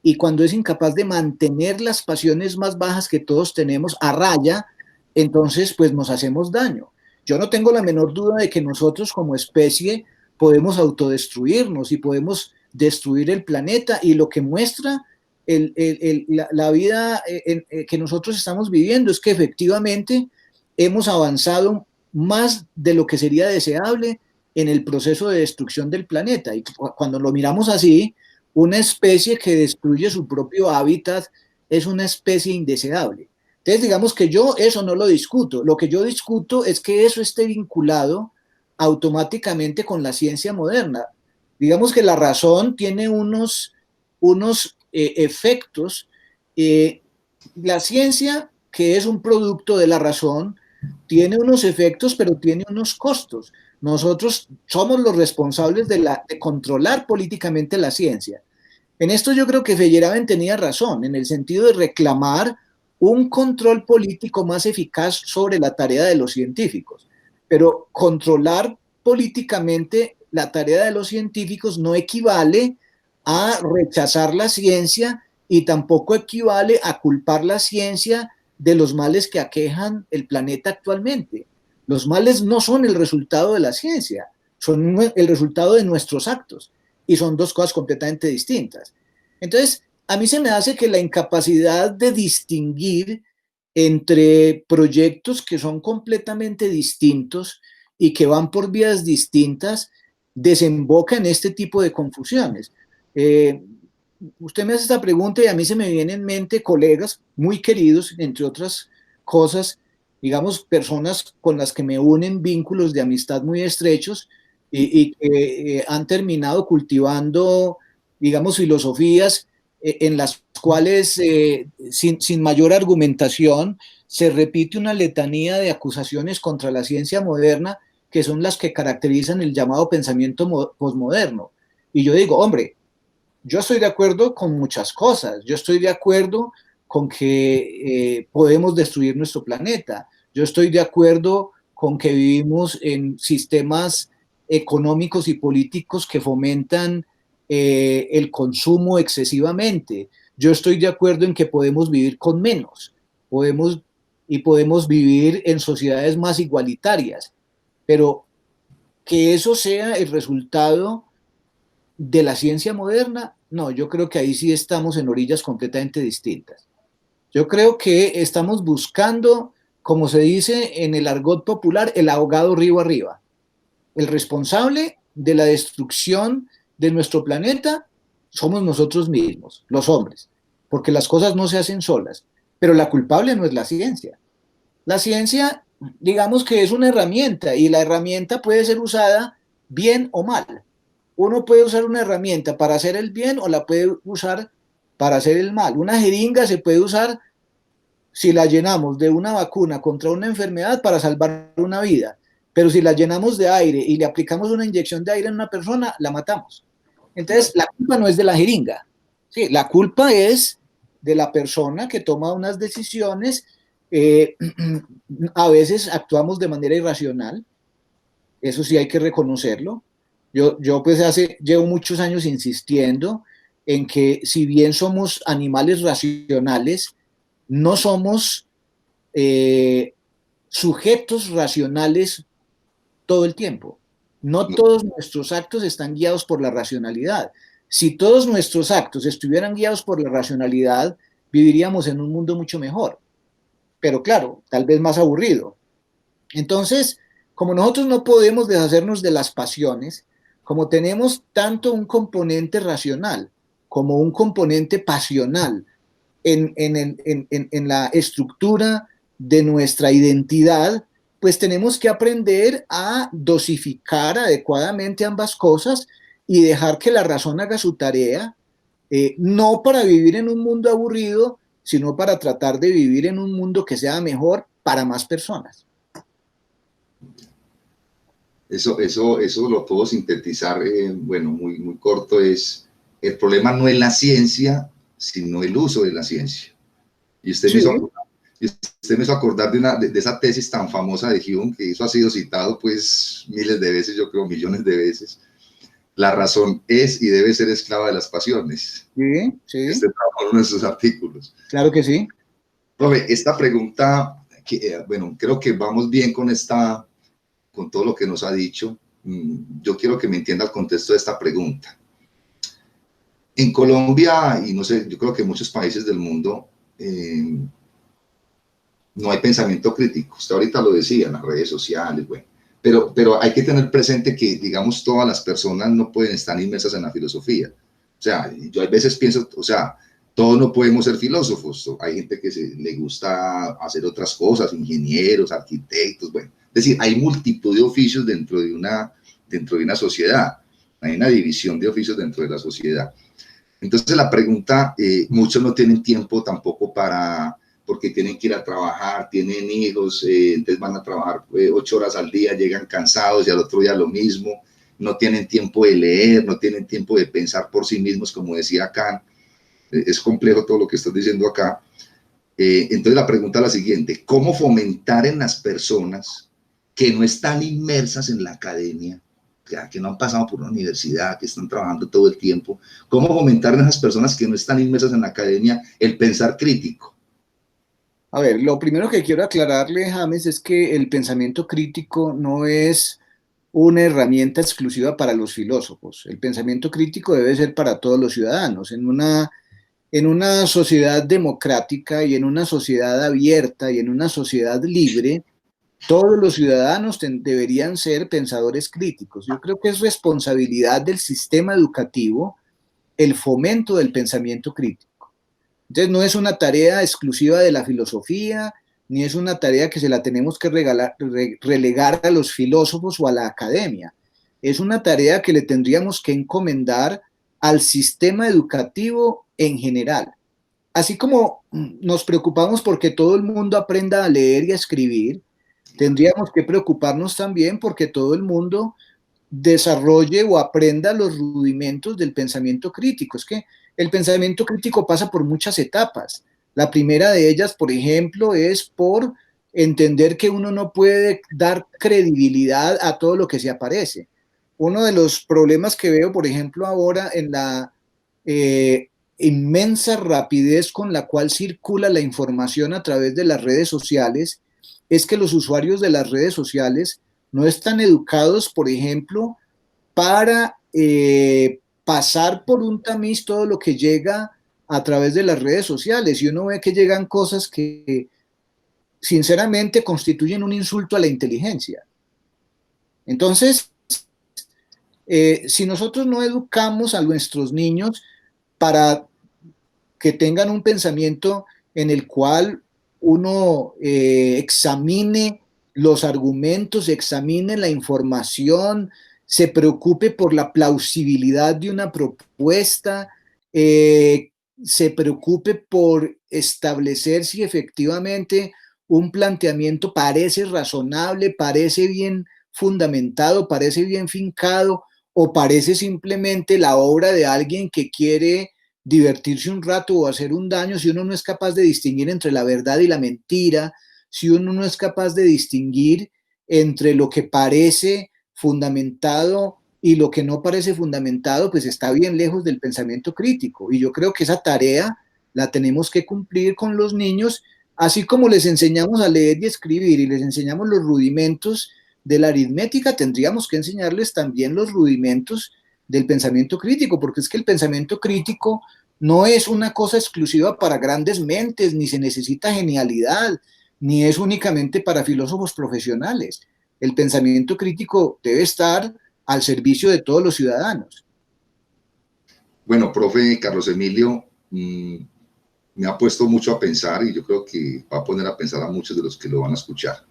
y cuando es incapaz de mantener las pasiones más bajas que todos tenemos a raya, entonces pues nos hacemos daño. Yo no tengo la menor duda de que nosotros como especie podemos autodestruirnos y podemos destruir el planeta, y lo que muestra la vida que nosotros estamos viviendo es que efectivamente hemos avanzado más de lo que sería deseable en el proceso de destrucción del planeta. Y cuando lo miramos así, una especie que destruye su propio hábitat es una especie indeseable. Entonces, digamos que yo eso no lo discuto. Lo que yo discuto es que eso esté vinculado automáticamente con la ciencia moderna. Digamos que la razón tiene unos efectos. La ciencia, que es un producto de la razón, tiene unos efectos, pero tiene unos costos. Nosotros somos los responsables de controlar políticamente la ciencia. En esto yo creo que Feyerabend tenía razón, en el sentido de reclamar un control político más eficaz sobre la tarea de los científicos. Pero controlar políticamente la tarea de los científicos no equivale a rechazar la ciencia, y tampoco equivale a culpar la ciencia de los males que aquejan el planeta actualmente. Los males no son el resultado de la ciencia, son el resultado de nuestros actos, y son dos cosas completamente distintas. Entonces, a mí se me hace que la incapacidad de distinguir entre proyectos que son completamente distintos y que van por vías distintas desemboca en este tipo de confusiones. Usted me hace esta pregunta y a mí se me vienen en mente colegas muy queridos, entre otras cosas, digamos, personas con las que me unen vínculos de amistad muy estrechos, y que han terminado cultivando, digamos, filosofías en las cuales, sin mayor argumentación, se repite una letanía de acusaciones contra la ciencia moderna, que son las que caracterizan el llamado pensamiento posmoderno. Y yo digo, hombre, yo estoy de acuerdo con muchas cosas. Yo estoy de acuerdo con que podemos destruir nuestro planeta. Yo estoy de acuerdo con que vivimos en sistemas económicos y políticos que fomentan el consumo excesivamente. Yo estoy de acuerdo en que podemos vivir con menos, podemos vivir en sociedades más igualitarias, pero que eso sea el resultado de la ciencia moderna, no, yo creo que ahí sí estamos en orillas completamente distintas. Yo creo que estamos buscando, como se dice en el argot popular, el ahogado río arriba. El responsable de la destrucción de nuestro planeta somos nosotros mismos, los hombres, porque las cosas no se hacen solas, pero la culpable no es la ciencia. La ciencia, digamos que es una herramienta, y la herramienta puede ser usada bien o mal. Uno puede usar una herramienta para hacer el bien o la puede usar para hacer el mal. Una jeringa se puede usar si la llenamos de una vacuna contra una enfermedad para salvar una vida, pero si la llenamos de aire y le aplicamos una inyección de aire en una persona, la matamos. Entonces, la culpa no es de la jeringa, ¿sí? La culpa es de la persona que toma unas decisiones. eh, a veces actuamos de manera irracional, eso sí hay que reconocerlo. Yo pues llevo muchos años insistiendo en que si bien somos animales racionales, no somos eh, sujetos racionales todo el tiempo. No No, todos nuestros actos están guiados por la racionalidad. Si todos nuestros actos estuvieran guiados por la racionalidad, viviríamos en un mundo mucho mejor, pero claro, tal vez más aburrido. Entonces, como nosotros no podemos deshacernos de las pasiones, como tenemos tanto un componente racional como un componente pasional en la estructura de nuestra identidad, pues tenemos que aprender a dosificar adecuadamente ambas cosas y dejar que la razón haga su tarea, no para vivir en un mundo aburrido, sino para tratar de vivir en un mundo que sea mejor para más personas. eso lo puedo sintetizar, bueno, muy, muy corto, el problema no es la ciencia, sino el uso de la ciencia. Y usted me Sí, hizo acordar, y usted me hizo acordar de esa tesis tan famosa de Hume, que eso ha sido citado pues miles de veces, yo creo millones de veces. La razón es y debe ser esclava de las pasiones. sí, sí, Este trabajo en uno de sus artículos. claro que sí. Profe, esta pregunta, bueno, creo que vamos bien con todo lo que nos ha dicho. Yo quiero que me entienda el contexto de esta pregunta. En Colombia, y no sé, yo creo que en muchos países del mundo, no hay pensamiento crítico. Usted ahorita lo decía en las redes sociales, bueno, pero hay que tener presente que, digamos, todas las personas no pueden estar inmersas en la filosofía. O sea, yo a veces pienso, o sea, todos no podemos ser filósofos. Hay gente que le gusta hacer otras cosas, ingenieros, arquitectos, bueno. Es decir, hay multitud de oficios dentro de una sociedad. Hay una división de oficios dentro de la sociedad. Entonces la pregunta, muchos no tienen tiempo tampoco porque tienen que ir a trabajar, tienen hijos, entonces van a trabajar 8 horas al día, llegan cansados y al otro día lo mismo, no tienen tiempo de leer, no tienen tiempo de pensar por sí mismos, como decía Kant. Es complejo todo lo que estás diciendo acá. Entonces la pregunta es la siguiente: ¿cómo fomentar en las personas que no están inmersas en la academia, que no han pasado por una universidad, que están trabajando todo el tiempo, cómo fomentar en esas personas que no están inmersas en la academia el pensar crítico? A ver, lo primero que quiero aclararle, James, es que el pensamiento crítico no es una herramienta exclusiva para los filósofos. El pensamiento crítico debe ser para todos los ciudadanos. En una sociedad democrática y en una sociedad abierta y en una sociedad libre, todos los ciudadanos deberían ser pensadores críticos. Yo creo que es responsabilidad del sistema educativo el fomento del pensamiento crítico. Entonces no es una tarea exclusiva de la filosofía, ni es una tarea que se la tenemos que relegar a los filósofos o a la academia. Es una tarea que le tendríamos que encomendar al sistema educativo en general. Así como nos preocupamos porque todo el mundo aprenda a leer y a escribir, tendríamos que preocuparnos también porque todo el mundo desarrolle o aprenda los rudimentos del pensamiento crítico. Es que el pensamiento crítico pasa por muchas etapas. La primera de ellas, por ejemplo, es por entender que uno no puede dar credibilidad a todo lo que se aparece. Uno de los problemas que veo, por ejemplo, ahora en la inmensa rapidez con la cual circula la información a través de las redes sociales, es que los usuarios de las redes sociales no están educados, por ejemplo, para pasar por un tamiz todo lo que llega a través de las redes sociales. Y uno ve que llegan cosas que sinceramente constituyen un insulto a la inteligencia. Entonces, si nosotros no educamos a nuestros niños para que tengan un pensamiento en el cual uno examine los argumentos, examine la información, se preocupe por la plausibilidad de una propuesta, se preocupe por establecer si efectivamente un planteamiento parece razonable, parece bien fundamentado, parece bien fincado, o parece simplemente la obra de alguien que quiere divertirse un rato o hacer un daño. Si uno no es capaz de distinguir entre la verdad y la mentira, si uno no es capaz de distinguir entre lo que parece fundamentado y lo que no parece fundamentado, pues está bien lejos del pensamiento crítico. Y yo creo que esa tarea la tenemos que cumplir con los niños, así como les enseñamos a leer y escribir y les enseñamos los rudimentos de la aritmética, tendríamos que enseñarles también los rudimentos del pensamiento crítico, porque es que el pensamiento crítico no es una cosa exclusiva para grandes mentes, ni se necesita genialidad, ni es únicamente para filósofos profesionales. El pensamiento crítico debe estar al servicio de todos los ciudadanos. Bueno, profe Carlos Emilio, me ha puesto mucho a pensar y yo creo que va a poner a pensar a muchos de los que lo van a escuchar.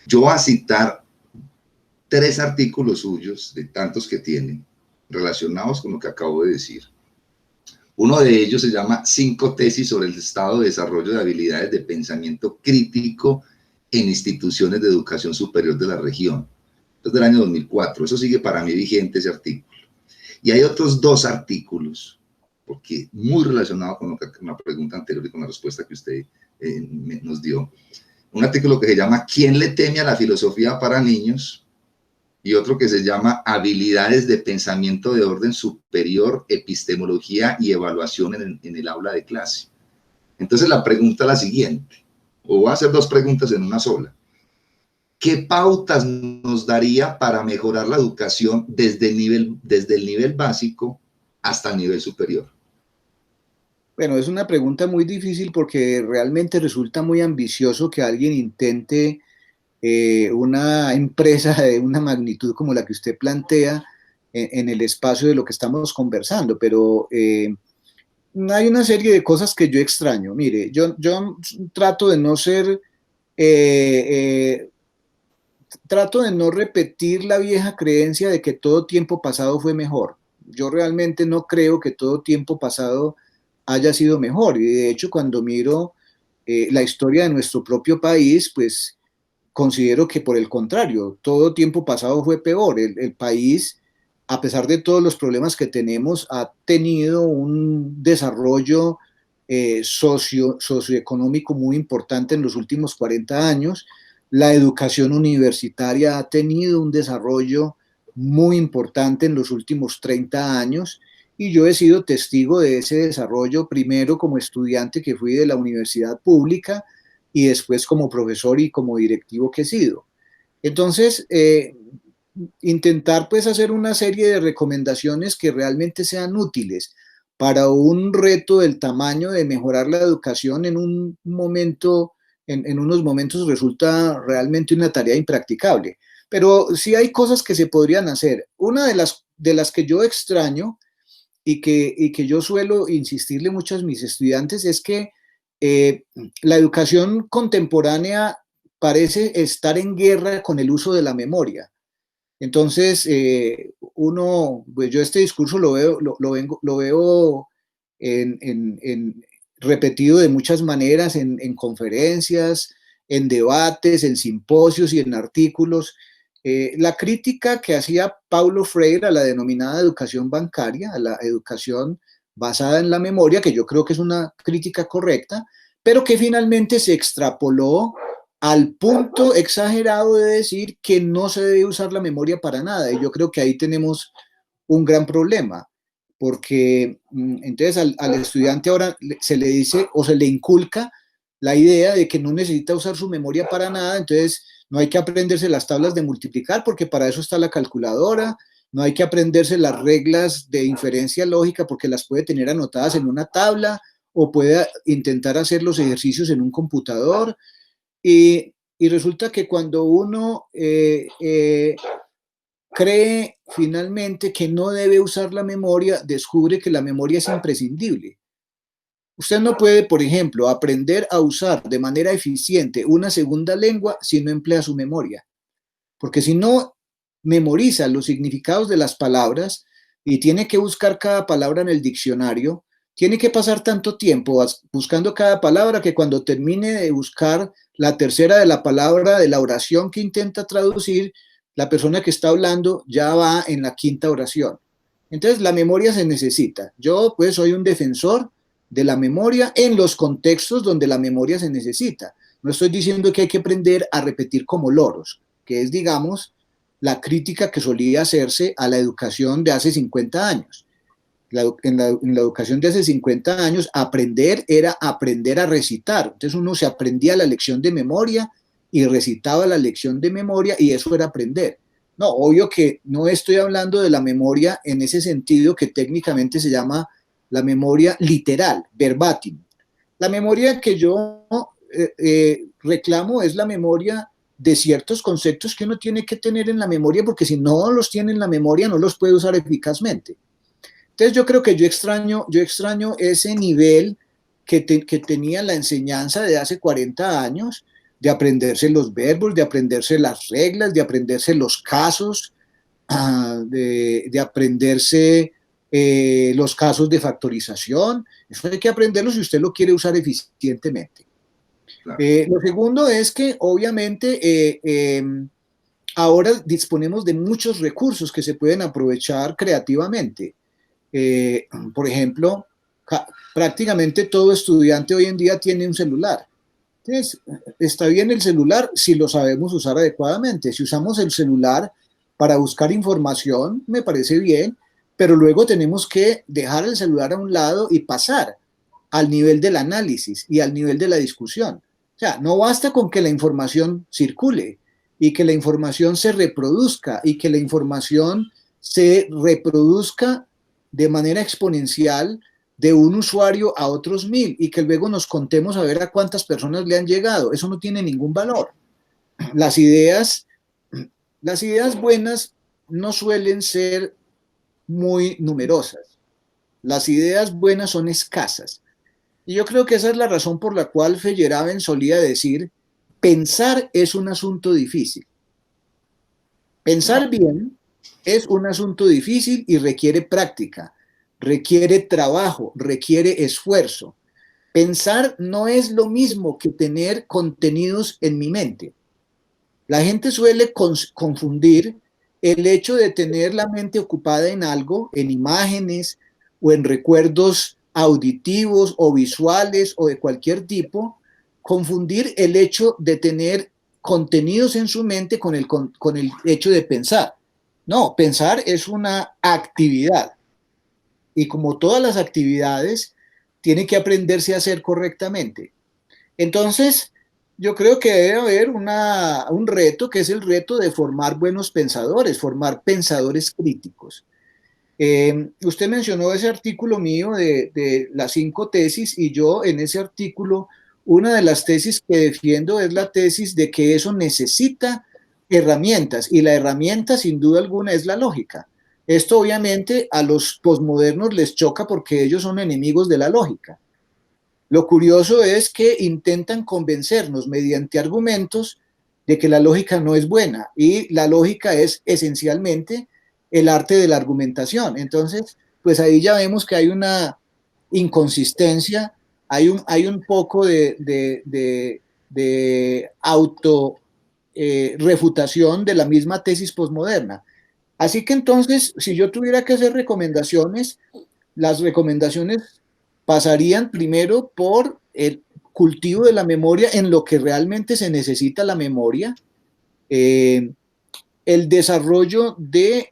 Yo voy a citar 3 artículos suyos, de tantos que tiene, relacionados con lo que acabo de decir. Uno de ellos se llama 5 tesis sobre el estado de desarrollo de habilidades de pensamiento crítico en instituciones de educación superior de la región. Es del año 2004, eso sigue para mí vigente ese artículo. Y hay otros 2 artículos, porque muy relacionado con la pregunta anterior y con la respuesta que usted nos dio. Un artículo que se llama ¿Quién le teme a la filosofía para niños? Y otro que se llama Habilidades de pensamiento de orden superior, epistemología y evaluación en el aula de clase. Entonces la pregunta es la siguiente, o voy a hacer 2 preguntas en una sola. ¿Qué pautas nos daría para mejorar la educación desde el nivel básico hasta el nivel superior? Bueno, es una pregunta muy difícil porque realmente resulta muy ambicioso que alguien intente una empresa de una magnitud como la que usted plantea en el espacio de lo que estamos conversando, pero hay una serie de cosas que yo extraño. Mire, yo trato de no ser, eh, trato de no repetir la vieja creencia de que todo tiempo pasado fue mejor. Yo realmente no creo que todo tiempo pasado haya sido mejor. Y de hecho, cuando miro la historia de nuestro propio país, pues considero que por el contrario, todo tiempo pasado fue peor. El país, a pesar de todos los problemas que tenemos, ha tenido un desarrollo socioeconómico muy importante en los últimos 40 años. La educación universitaria ha tenido un desarrollo muy importante en los últimos 30 años y yo he sido testigo de ese desarrollo primero como estudiante que fui de la universidad pública y después como profesor y como directivo que he sido. Entonces, intentar pues hacer una serie de recomendaciones que realmente sean útiles para un reto del tamaño de mejorar la educación en un momento, en unos momentos resulta realmente una tarea impracticable. Pero sí hay cosas que se podrían hacer. Una de las que yo extraño y que yo suelo insistirle mucho a mis estudiantes es que eh, la educación contemporánea parece estar en guerra con el uso de la memoria. Entonces, pues yo este discurso lo veo repetido de muchas maneras en conferencias, en debates, en simposios y en artículos. La crítica que hacía Paulo Freire a la denominada educación bancaria, a la educación basada en la memoria, que yo creo que es una crítica correcta, pero que finalmente se extrapoló al punto exagerado de decir que no se debe usar la memoria para nada. Y yo creo que ahí tenemos un gran problema, porque entonces al estudiante ahora se le dice o se le inculca la idea de que no necesita usar su memoria para nada, entonces no hay que aprenderse las tablas de multiplicar porque para eso está la calculadora, no hay que aprenderse las reglas de inferencia lógica porque las puede tener anotadas en una tabla o puede intentar hacer los ejercicios en un computador. Y resulta que cuando uno cree finalmente que no debe usar la memoria, descubre que la memoria es imprescindible. Usted no puede, por ejemplo, aprender a usar de manera eficiente una segunda lengua si no emplea su memoria. Porque si no memoriza los significados de las palabras y tiene que buscar cada palabra en el diccionario, tiene que pasar tanto tiempo buscando cada palabra que cuando termine de buscar la tercera de la palabra de la oración que intenta traducir, la persona que está hablando ya va en la quinta oración. Entonces, la memoria se necesita. Yo, pues, soy un defensor de la memoria en los contextos donde la memoria se necesita. No estoy diciendo que hay que aprender a repetir como loros, que es, digamos, la crítica que solía hacerse a la educación de hace 50 años. En la educación de hace 50 años, aprender era aprender a recitar. Entonces uno se aprendía la lección de memoria y recitaba la lección de memoria y eso era aprender. No, obvio que no estoy hablando de la memoria en ese sentido que técnicamente se llama la memoria literal, verbatim. La memoria que yo reclamo es la memoria de ciertos conceptos que uno tiene que tener en la memoria, porque si no los tiene en la memoria no los puede usar eficazmente. Entonces yo creo que yo extraño ese nivel que tenía la enseñanza de hace 40 años, de aprenderse los verbos, de aprenderse las reglas, de aprenderse los casos, de aprenderse los casos de factorización. Eso hay que aprenderlo si usted lo quiere usar eficientemente. Claro. Lo segundo es que obviamente ahora disponemos de muchos recursos que se pueden aprovechar creativamente. Por ejemplo, prácticamente todo estudiante hoy en día tiene un celular. Entonces, está bien el celular si lo sabemos usar adecuadamente. Si usamos el celular para buscar información, me parece bien, pero luego tenemos que dejar el celular a un lado y pasar al nivel del análisis y al nivel de la discusión. O sea, no basta con que la información circule y que la información se reproduzca y que la información se reproduzca de manera exponencial de un usuario a otros 1000 y que luego nos contemos a ver a cuántas personas le han llegado. Eso no tiene ningún valor. Las ideas buenas no suelen ser muy numerosas. Las ideas buenas son escasas. Y yo creo que esa es la razón por la cual Feyerabend solía decir, pensar es un asunto difícil. Pensar bien es un asunto difícil y requiere práctica, requiere trabajo, requiere esfuerzo. Pensar no es lo mismo que tener contenidos en mi mente. La gente suele confundir el hecho de tener la mente ocupada en algo, en imágenes o en recuerdos auditivos o visuales o de cualquier tipo, confundir el hecho de tener contenidos en su mente con el hecho de pensar. No, pensar es una actividad y como todas las actividades, tiene que aprenderse a hacer correctamente. Entonces, yo creo que debe haber un reto que es el reto de formar buenos pensadores, formar pensadores críticos. Usted mencionó ese artículo mío de las 5 tesis y yo en ese artículo, una de las tesis que defiendo es la tesis de que eso necesita herramientas y la herramienta sin duda alguna es la lógica. Esto obviamente a los posmodernos les choca porque ellos son enemigos de la lógica. Lo curioso es que intentan convencernos mediante argumentos de que la lógica no es buena y la lógica es esencialmente el arte de la argumentación. Entonces, pues ahí ya vemos que hay una inconsistencia, hay un poco de auto refutación de la misma tesis posmoderna. Así que entonces, si yo tuviera que hacer recomendaciones, las recomendaciones pasarían primero por el cultivo de la memoria en lo que realmente se necesita la memoria, el desarrollo de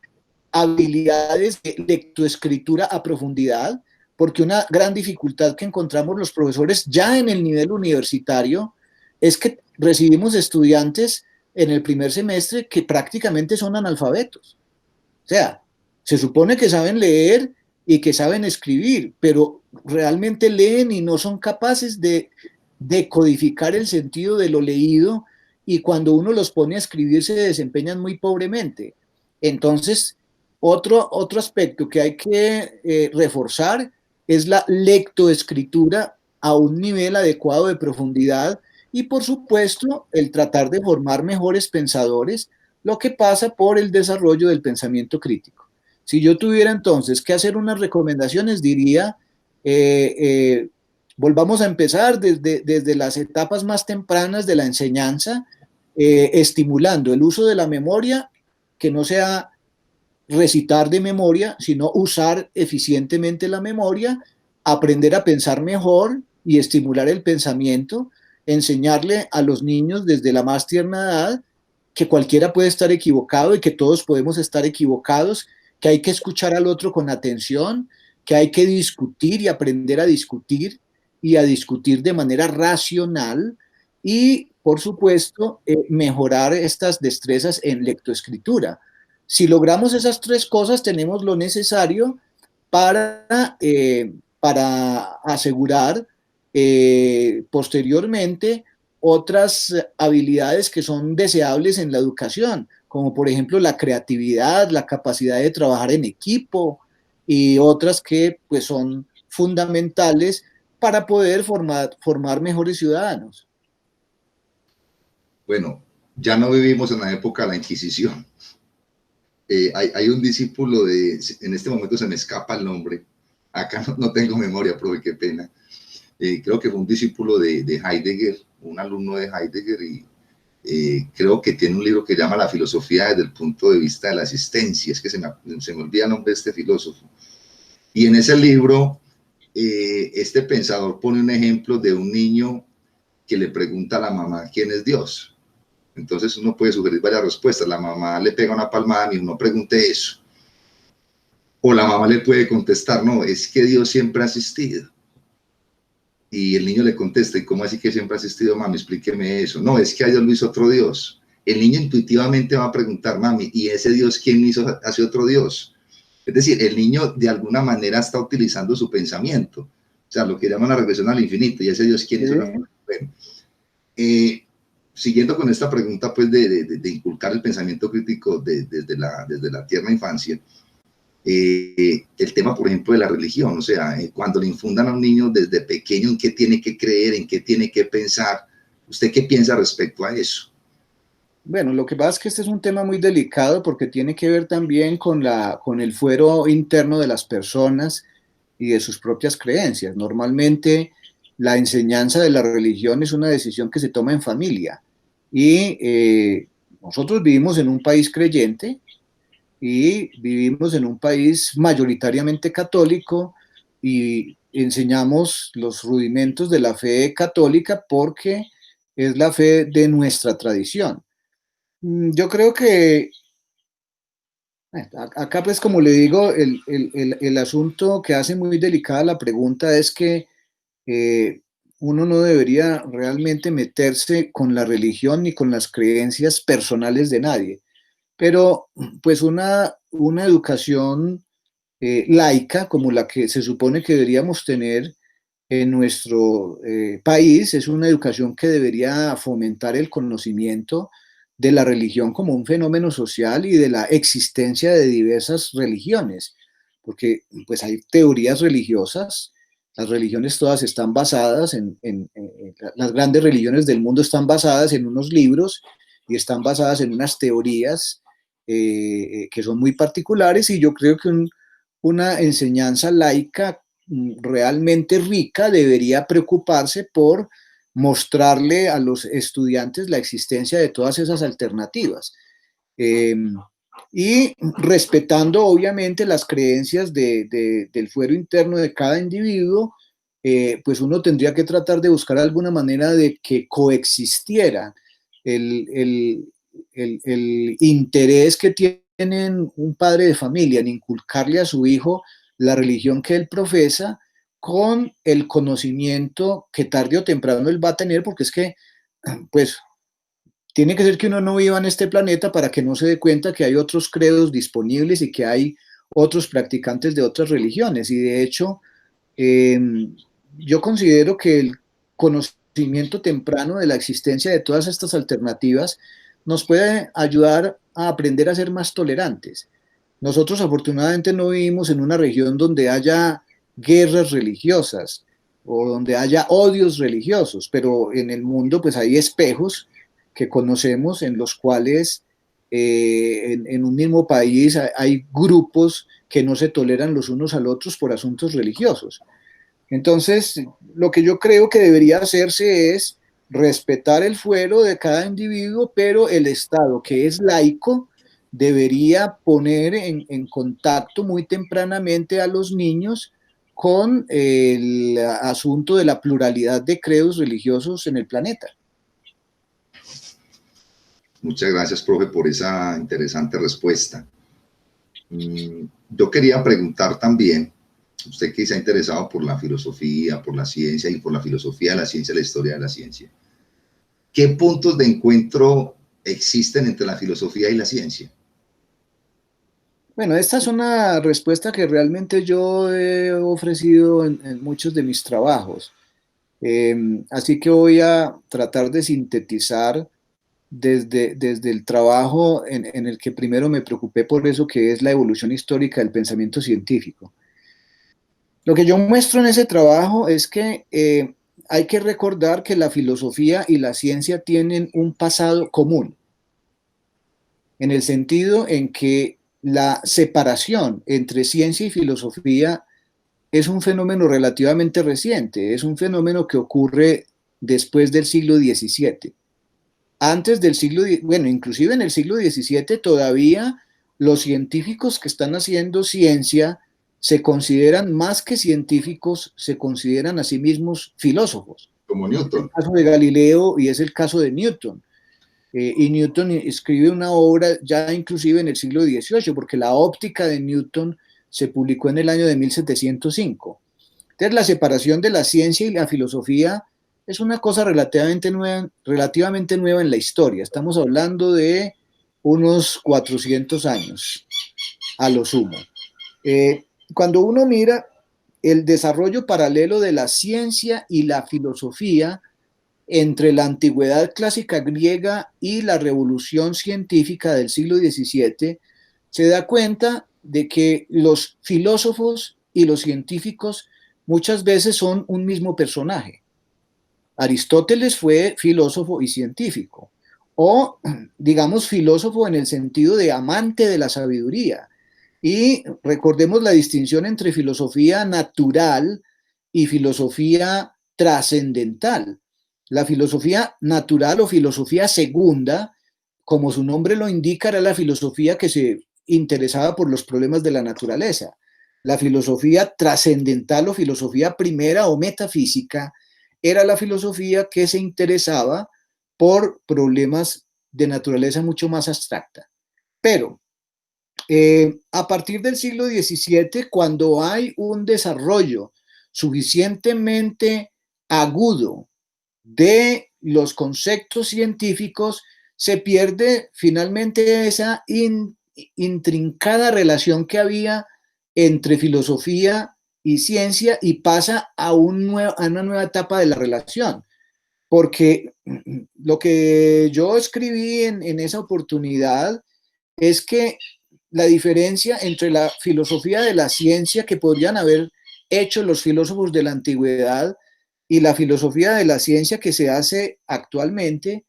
habilidades de lectoescritura a profundidad, porque una gran dificultad que encontramos los profesores ya en el nivel universitario es que recibimos estudiantes en el primer semestre que prácticamente son analfabetos. O sea, se supone que saben leer y que saben escribir, pero realmente leen y no son capaces de decodificar el sentido de lo leído y cuando uno los pone a escribir se desempeñan muy pobremente. Entonces, otro aspecto que hay que reforzar es la lectoescritura a un nivel adecuado de profundidad y, por supuesto, el tratar de formar mejores pensadores, lo que pasa por el desarrollo del pensamiento crítico. Si yo tuviera entonces que hacer unas recomendaciones, diría Eh, eh, Volvamos a empezar desde las etapas más tempranas de la enseñanza, estimulando el uso de la memoria, que no sea recitar de memoria, sino usar eficientemente la memoria, aprender a pensar mejor y estimular el pensamiento, enseñarle a los niños desde la más tierna edad que cualquiera puede estar equivocado y que todos podemos estar equivocados, que hay que escuchar al otro con atención, que hay que discutir y aprender a discutir y a discutir de manera racional y, por supuesto, mejorar estas destrezas en lectoescritura. Si logramos esas tres cosas, tenemos lo necesario para asegurar posteriormente otras habilidades que son deseables en la educación, como por ejemplo la creatividad, la capacidad de trabajar en equipo y otras que pues son fundamentales para poder formar mejores ciudadanos. Bueno, ya no vivimos en la época de la Inquisición. Hay un discípulo en este momento se me escapa el nombre, acá no tengo memoria, profe, qué pena. Creo que fue un discípulo de Heidegger, un alumno de Heidegger, y creo que tiene un libro que llama La filosofía desde el punto de vista de la existencia. Es que se me olvida el nombre de este filósofo. Y en ese libro, este pensador pone un ejemplo de un niño que le pregunta a la mamá quién es Dios. Entonces uno puede sugerir varias respuestas. La mamá le pega una palmada y no pregunte eso. O la mamá le puede contestar, no, es que Dios siempre ha existido. Y el niño le contesta, ¿y cómo así que siempre ha existido, mami? Explíqueme eso. No, es que a Dios lo hizo otro Dios. El niño intuitivamente va a preguntar, mami, ¿y ese Dios quién lo hizo hacia otro Dios? Es decir, el niño de alguna manera está utilizando su pensamiento. O sea, lo que llaman la regresión al infinito. ¿Y ese Dios quién hizo? Bueno, siguiendo con esta pregunta, pues, de inculcar el pensamiento crítico desde la tierna infancia, el tema, por ejemplo, de la religión, o sea, cuando le infundan a un niño desde pequeño en qué tiene que creer, en qué tiene que pensar, ¿usted qué piensa respecto a eso? Bueno, lo que pasa es que este es un tema muy delicado porque tiene que ver también con el fuero interno de las personas y de sus propias creencias. Normalmente la enseñanza de la religión es una decisión que se toma en familia y nosotros vivimos en un país creyente y vivimos en un país mayoritariamente católico y enseñamos los rudimentos de la fe católica porque es la fe de nuestra tradición. Yo creo que acá, pues como le digo, el asunto que hace muy delicada la pregunta es que eh, uno no debería realmente meterse con la religión ni con las creencias personales de nadie, pero pues una educación laica como la que se supone que deberíamos tener en nuestro país es una educación que debería fomentar el conocimiento de la religión como un fenómeno social y de la existencia de diversas religiones, porque pues hay teorías religiosas, las religiones todas están basadas las grandes religiones del mundo están basadas en unos libros y están basadas en unas teorías que son muy particulares y yo creo que una enseñanza laica realmente rica debería preocuparse por mostrarle a los estudiantes la existencia de todas esas alternativas. Eh, y respetando obviamente las creencias del fuero interno de cada individuo, pues uno tendría que tratar de buscar alguna manera de que coexistiera el, el, el interés que tienen un padre de familia en inculcarle a su hijo la religión que él profesa con el conocimiento que tarde o temprano él va a tener, porque es que, pues, tiene que ser que uno no viva en este planeta para que no se dé cuenta que hay otros credos disponibles y que hay otros practicantes de otras religiones. Y de hecho, eh, yo considero que el conocimiento temprano de la existencia de todas estas alternativas nos puede ayudar a aprender a ser más tolerantes. Nosotros afortunadamente no vivimos en una región donde haya guerras religiosas o donde haya odios religiosos, pero en el mundo pues hay espejos que conocemos en los cuales en un mismo país hay grupos que no se toleran los unos a los otros por asuntos religiosos. Entonces, lo que yo creo que debería hacerse es respetar el fuero de cada individuo, pero el Estado, que es laico, debería poner en contacto muy tempranamente a los niños con el asunto de la pluralidad de credos religiosos en el planeta. Muchas gracias, profe, por esa interesante respuesta. Yo quería preguntar también, usted que se ha interesado por la filosofía, por la ciencia y por la filosofía de la ciencia, la historia de la ciencia, ¿qué puntos de encuentro existen entre la filosofía y la ciencia? Bueno, esta es una respuesta que realmente yo he ofrecido en muchos de mis trabajos. Así que voy a tratar de sintetizar desde el trabajo en el que primero me preocupé por eso, que es la evolución histórica del pensamiento científico. Lo que yo muestro en ese trabajo es que hay que recordar que la filosofía y la ciencia tienen un pasado común, en el sentido en que la separación entre ciencia y filosofía es un fenómeno relativamente reciente, es un fenómeno que ocurre después del siglo XVII. Antes del siglo, bueno, inclusive en el siglo XVII todavía los científicos que están haciendo ciencia se consideran más que científicos, se consideran a sí mismos filósofos. Como Es el Newton. caso de Galileo y es el caso de Newton. Y Newton escribe una obra ya inclusive en el siglo XVIII, porque la óptica de Newton se publicó en el año de 1705. Entonces, la separación de la ciencia y la filosofía es una cosa relativamente nueva en la historia. Estamos hablando de unos 400 años, a lo sumo. Cuando uno mira el desarrollo paralelo de la ciencia y la filosofía entre la antigüedad clásica griega y la revolución científica del siglo XVII, se da cuenta de que los filósofos y los científicos muchas veces son un mismo personaje. Aristóteles fue filósofo y científico, o digamos filósofo en el sentido de amante de la sabiduría. Y recordemos la distinción entre filosofía natural y filosofía trascendental. La filosofía natural o filosofía segunda, como su nombre lo indica, era la filosofía que se interesaba por los problemas de la naturaleza. La filosofía trascendental o filosofía primera o metafísica era la filosofía que se interesaba por problemas de naturaleza mucho más abstracta. Pero a partir del siglo XVII, cuando hay un desarrollo suficientemente agudo de los conceptos científicos, se pierde finalmente esa intrincada relación que había entre filosofía y ciencia y pasa a una nueva etapa de la relación. Porque lo que yo escribí en esa oportunidad es que la diferencia entre la filosofía de la ciencia que podrían haber hecho los filósofos de la antigüedad y la filosofía de la ciencia que se hace actualmente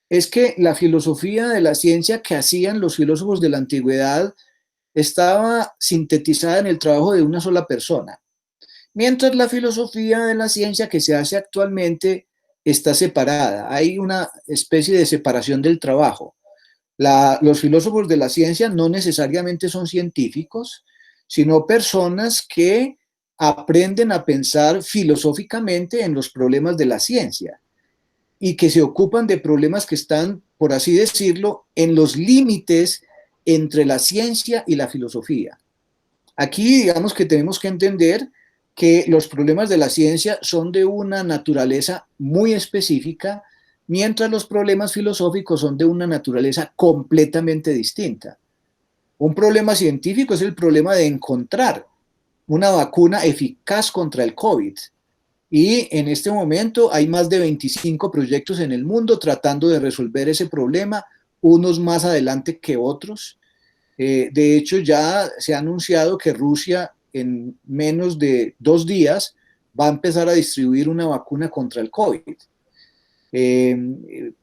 es que la filosofía de la ciencia que hacían los filósofos de la antigüedad estaba sintetizada en el trabajo de una sola persona, mientras la filosofía de la ciencia que se hace actualmente está separada. Hay una especie de separación del trabajo. Los filósofos de la ciencia no necesariamente son científicos, sino personas que aprenden a pensar filosóficamente en los problemas de la ciencia y que se ocupan de problemas que están, por así decirlo, en los límites entre la ciencia y la filosofía. Aquí digamos que tenemos que entender que los problemas de la ciencia son de una naturaleza muy específica, mientras los problemas filosóficos son de una naturaleza completamente distinta. Un problema científico es el problema de encontrar una vacuna eficaz contra el COVID. Y en este momento hay más de 25 proyectos en el mundo tratando de resolver ese problema, unos más adelante que otros. De hecho, ya se ha anunciado que Rusia en menos de 2 días va a empezar a distribuir una vacuna contra el COVID. En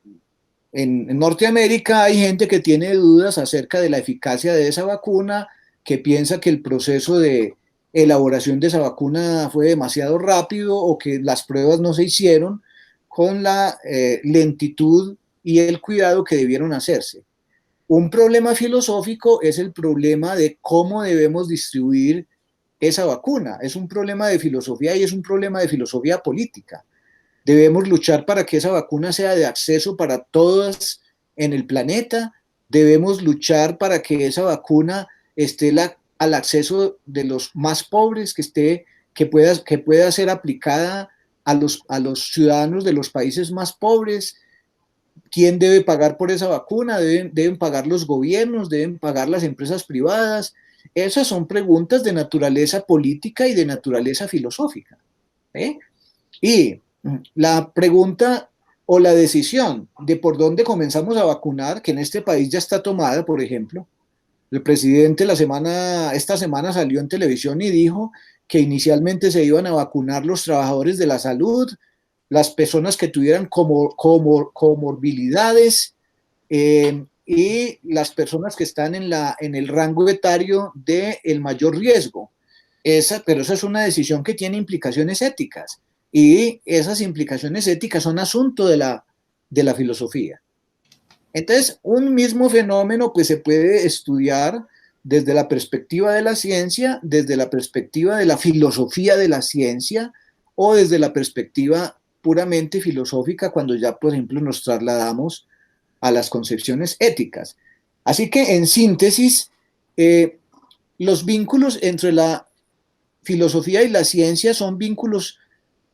Norteamérica hay gente que tiene dudas acerca de la eficacia de esa vacuna, que piensa que el proceso de elaboración de esa vacuna fue demasiado rápido o que las pruebas no se hicieron con la lentitud y el cuidado que debieron hacerse. Un problema filosófico es el problema de cómo debemos distribuir esa vacuna. Es un problema de filosofía y es un problema de filosofía política. Debemos luchar para que esa vacuna sea de acceso para todas en el planeta. Debemos luchar para que esa vacuna esté al acceso de los más pobres, que pueda ser aplicada a los ciudadanos de los países más pobres. ¿Quién debe pagar por esa vacuna? Deben pagar los gobiernos, deben pagar las empresas privadas. Esas son preguntas de naturaleza política y de naturaleza filosófica. ¿Eh? Y la pregunta o la decisión de por dónde comenzamos a vacunar, que en este país ya está tomada, por ejemplo, el presidente esta semana salió en televisión y dijo que inicialmente se iban a vacunar los trabajadores de la salud, las personas que tuvieran comorbilidades y las personas que están en el rango etario del mayor riesgo. Pero esa es una decisión que tiene implicaciones éticas y esas implicaciones éticas son asunto de la filosofía. Entonces, un mismo fenómeno pues se puede estudiar desde la perspectiva de la ciencia, desde la perspectiva de la filosofía de la ciencia o desde la perspectiva puramente filosófica cuando ya, por ejemplo, nos trasladamos a las concepciones éticas. Así que, en síntesis, los vínculos entre la filosofía y la ciencia son vínculos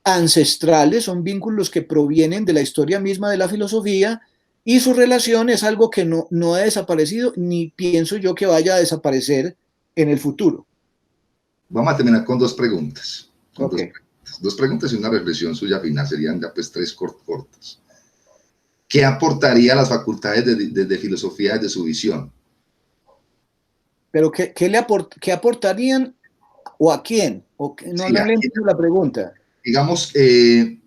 ancestrales, son vínculos que provienen de la historia misma de la filosofía y su relación es algo que no ha desaparecido ni pienso yo que vaya a desaparecer en el futuro. Vamos a terminar con dos preguntas. Okay. Dos preguntas y una reflexión suya final, serían ya pues tres cortas. ¿Qué aportaría a las facultades de filosofía desde su visión? Pero ¿qué aportarían o a quién? No Sí, le entiendo la pregunta. Digamos, ¿qué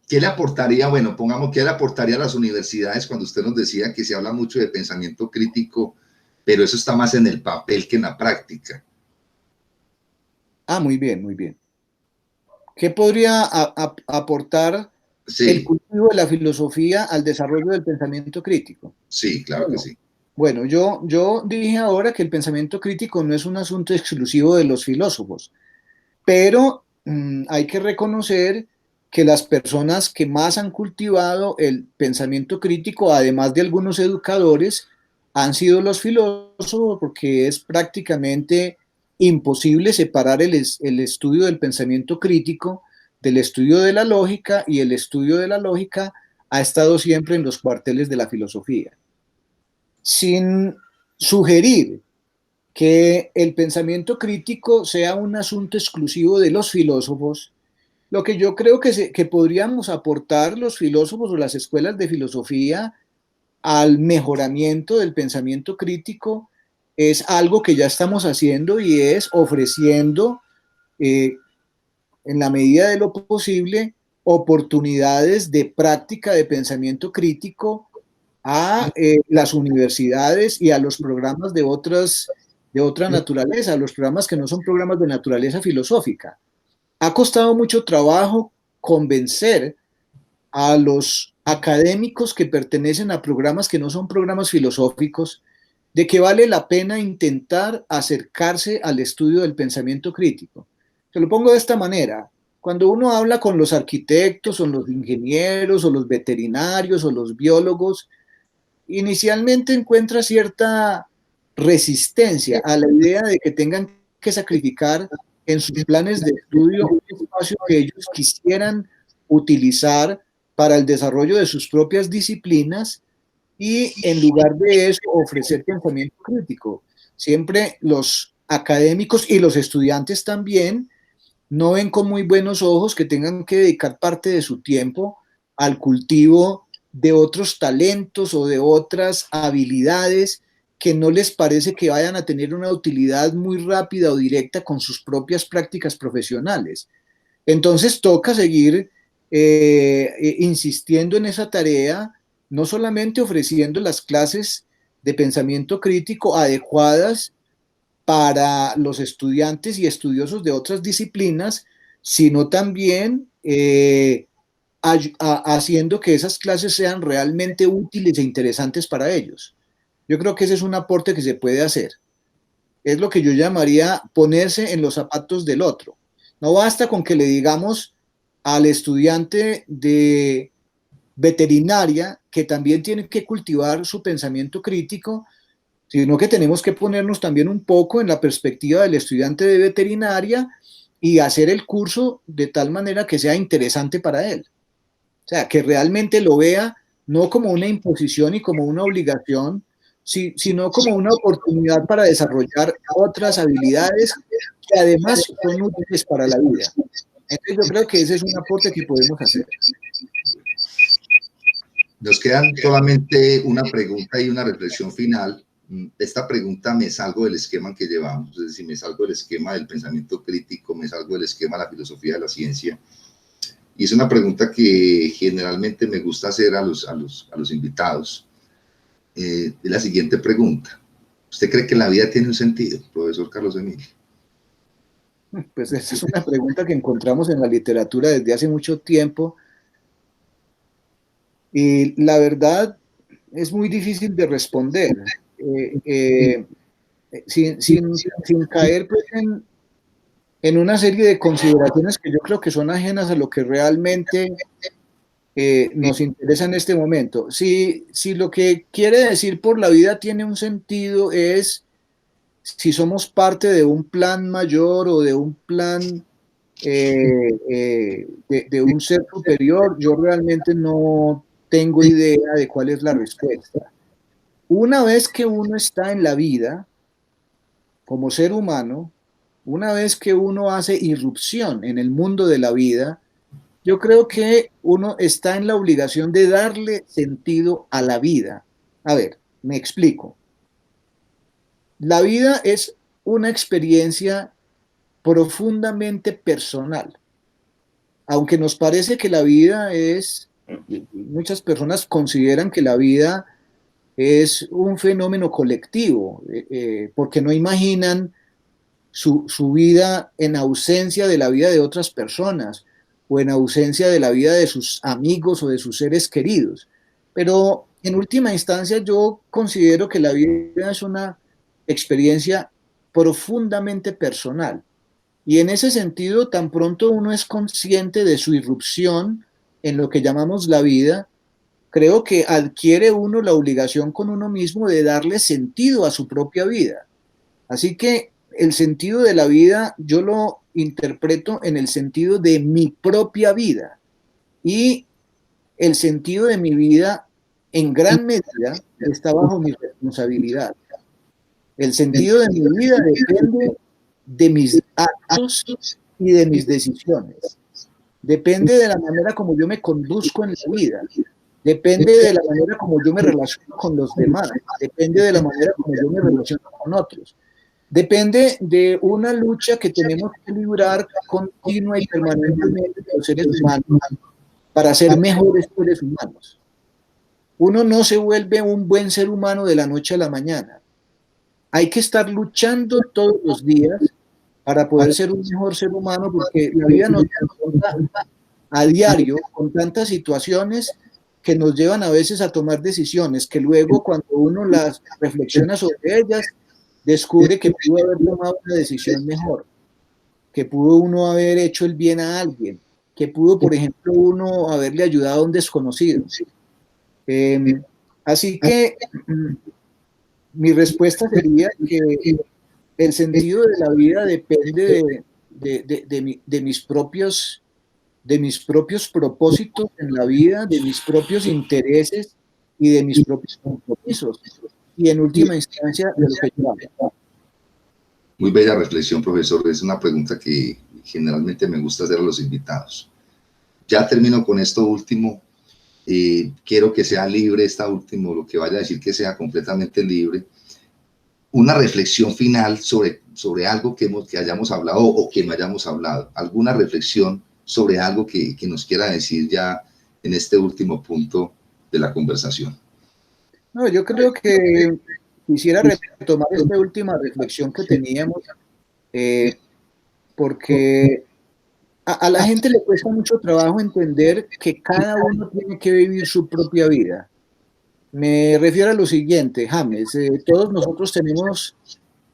le aportaría? Bueno, pongamos, ¿qué le aportaría a las universidades cuando usted nos decía que se habla mucho de pensamiento crítico, pero eso está más en el papel que en la práctica? Ah, muy bien, muy bien. ¿Qué podría aportar el Sí, cultivo de la filosofía al desarrollo del pensamiento crítico? sí, claro que sí. Bueno, yo dije ahora que el pensamiento crítico no es un asunto exclusivo de los filósofos, pero hay que reconocer que las personas que más han cultivado el pensamiento crítico, además de algunos educadores, han sido los filósofos, porque es prácticamente imposible separar el estudio del pensamiento crítico del estudio de la lógica, y el estudio de la lógica ha estado siempre en los cuarteles de la filosofía. Sin sugerir que el pensamiento crítico sea un asunto exclusivo de los filósofos, lo que yo creo que podríamos aportar los filósofos o las escuelas de filosofía al mejoramiento del pensamiento crítico es algo que ya estamos haciendo y es ofreciendo, en la medida de lo posible, oportunidades de práctica de pensamiento crítico a las universidades y a los programas de otra naturaleza, a los programas que no son programas de naturaleza filosófica. Ha costado mucho trabajo convencer a los académicos que pertenecen a programas que no son programas filosóficos de que vale la pena intentar acercarse al estudio del pensamiento crítico. Se lo pongo de esta manera. Cuando uno habla con los arquitectos o los ingenieros o los veterinarios o los biólogos, inicialmente encuentra cierta resistencia a la idea de que tengan que sacrificar en sus planes de estudio un espacio que ellos quisieran utilizar para el desarrollo de sus propias disciplinas y en lugar de eso ofrecer pensamiento crítico. Siempre los académicos y los estudiantes también no ven con muy buenos ojos que tengan que dedicar parte de su tiempo al cultivo de otros talentos o de otras habilidades que no les parece que vayan a tener una utilidad muy rápida o directa con sus propias prácticas profesionales. Entonces toca seguir insistiendo en esa tarea, no solamente ofreciendo las clases de pensamiento crítico adecuadas para los estudiantes y estudiosos de otras disciplinas, sino también haciendo que esas clases sean realmente útiles e interesantes para ellos. Yo creo que ese es un aporte que se puede hacer. Es lo que yo llamaría ponerse en los zapatos del otro. No basta con que le digamos al estudiante de veterinaria que también tiene que cultivar su pensamiento crítico, sino que tenemos que ponernos también un poco en la perspectiva del estudiante de veterinaria y hacer el curso de tal manera que sea interesante para él. O sea, que realmente lo vea no como una imposición y como una obligación, sino como una oportunidad para desarrollar otras habilidades que además son útiles para la vida. Entonces yo creo que ese es un aporte que podemos hacer. Nos quedan solamente una pregunta y una reflexión final. Esta pregunta me salgo del esquema que llevamos, es decir, me salgo del esquema del pensamiento crítico, me salgo del esquema de la filosofía de la ciencia. Y es una pregunta que generalmente me gusta hacer a los invitados. Es la siguiente pregunta. ¿Usted cree que la vida tiene un sentido, profesor Carlos Emilio? Pues esa es una pregunta que encontramos en la literatura desde hace mucho tiempo. Y la verdad es muy difícil de responder, sin caer pues, en una serie de consideraciones que yo creo que son ajenas a lo que realmente nos interesa en este momento. Si lo que quiere decir por la vida tiene un sentido es si somos parte de un plan mayor o de un plan de un ser superior, yo realmente no tengo idea de cuál es la respuesta. Una vez que uno está en la vida, como ser humano, una vez que uno hace irrupción en el mundo de la vida, yo creo que uno está en la obligación de darle sentido a la vida. A ver, me explico. La vida es una experiencia profundamente personal. Aunque nos parece que la vida es, muchas personas consideran que la vida es un fenómeno colectivo, porque no imaginan su vida en ausencia de la vida de otras personas o en ausencia de la vida de sus amigos o de sus seres queridos. Pero en última instancia yo considero que la vida es una experiencia profundamente personal. Y en ese sentido, tan pronto uno es consciente de su irrupción en lo que llamamos la vida, creo que adquiere uno la obligación con uno mismo de darle sentido a su propia vida. Así que el sentido de la vida yo lo interpreto en el sentido de mi propia vida. Y el sentido de mi vida en gran medida está bajo mi responsabilidad. El sentido de mi vida depende de mis actos y de mis decisiones. Depende de la manera como yo me conduzco en la vida. Depende de la manera como yo me relaciono con los demás. Depende de la manera como yo me relaciono con otros. Depende de una lucha que tenemos que librar continua y permanentemente los seres humanos para ser mejores seres humanos. Uno no se vuelve un buen ser humano de la noche a la mañana. Hay que estar luchando todos los días para poder ser un mejor ser humano, porque la vida nos confronta a diario con tantas situaciones que nos llevan a veces a tomar decisiones que luego cuando uno las reflexiona sobre ellas, descubre que pudo haber tomado una decisión mejor, que pudo uno haber hecho el bien a alguien, que pudo, por ejemplo, uno haberle ayudado a un desconocido. Así que mi respuesta sería que el sentido de la vida depende de mis propios propósitos en la vida, de mis propios intereses y de mis propios compromisos. Y en última instancia, de lo que yo hago. Muy bella reflexión, profesor. Es una pregunta que generalmente me gusta hacer a los invitados. Ya termino con esto último. Quiero que sea libre esta última, lo que vaya a decir que sea completamente libre. Una reflexión final sobre algo que hayamos hablado o que no hayamos hablado. Alguna reflexión sobre algo que nos quiera decir ya en este último punto de la conversación. No, yo creo que quisiera retomar esta última reflexión que teníamos, porque a la gente le cuesta mucho trabajo entender que cada uno tiene que vivir su propia vida. Me refiero a lo siguiente, James, todos nosotros tenemos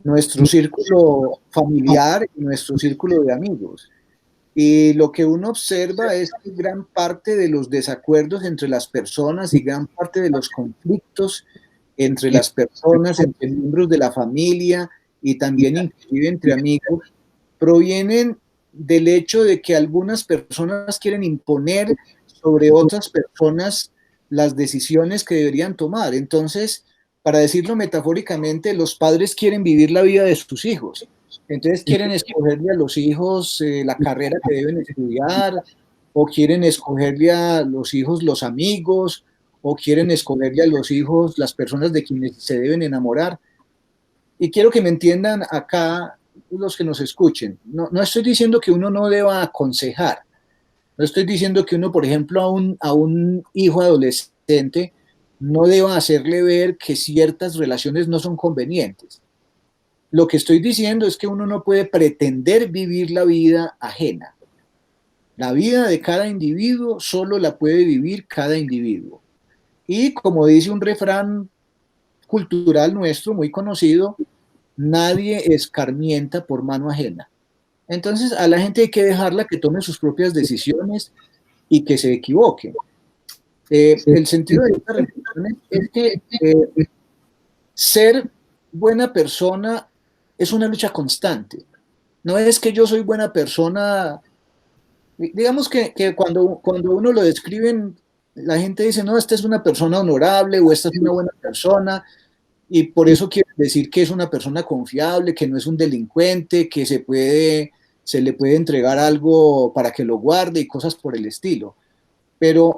nuestro círculo familiar y nuestro círculo de amigos. Y lo que uno observa es que gran parte de los desacuerdos entre las personas y gran parte de los conflictos entre las personas, entre miembros de la familia y también inclusive entre amigos, provienen del hecho de que algunas personas quieren imponer sobre otras personas las decisiones que deberían tomar. Entonces, para decirlo metafóricamente, los padres quieren vivir la vida de sus hijos. Entonces quieren escogerle a los hijos la carrera que deben estudiar, o quieren escogerle a los hijos los amigos, o quieren escogerle a los hijos las personas de quienes se deben enamorar. Y quiero que me entiendan acá los que nos escuchen. No estoy diciendo que uno no deba aconsejar. No estoy diciendo que uno, por ejemplo, a un hijo adolescente no deba hacerle ver que ciertas relaciones no son convenientes. Lo que estoy diciendo es que uno no puede pretender vivir la vida ajena. La vida de cada individuo solo la puede vivir cada individuo. Y como dice un refrán cultural nuestro muy conocido, nadie escarmienta por mano ajena. Entonces a la gente hay que dejarla que tome sus propias decisiones y que se equivoque. El sentido de esta reflexión es que ser buena persona es una lucha constante. No es que yo soy buena persona, digamos que cuando uno lo describen, la gente dice, no, esta es una persona honorable o esta es una buena persona, y por eso quiere decir que es una persona confiable, que no es un delincuente, que se le puede entregar algo para que lo guarde y cosas por el estilo. Pero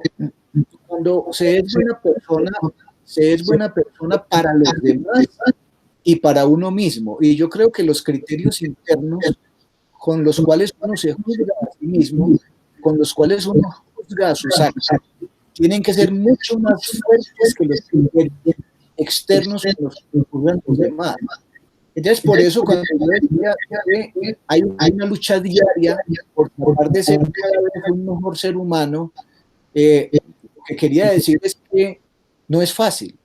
cuando se es buena persona para los demás y para uno mismo. Y yo creo que los criterios internos con los cuales uno se juzga a sí mismo, con los cuales uno juzga a sus actos, tienen que ser mucho más fuertes que los criterios externos con los que juzgan los demás. Entonces, por eso, cuando yo decía que hay una lucha diaria por tratar de ser cada vez un mejor ser humano, lo que quería decir es que no es fácil.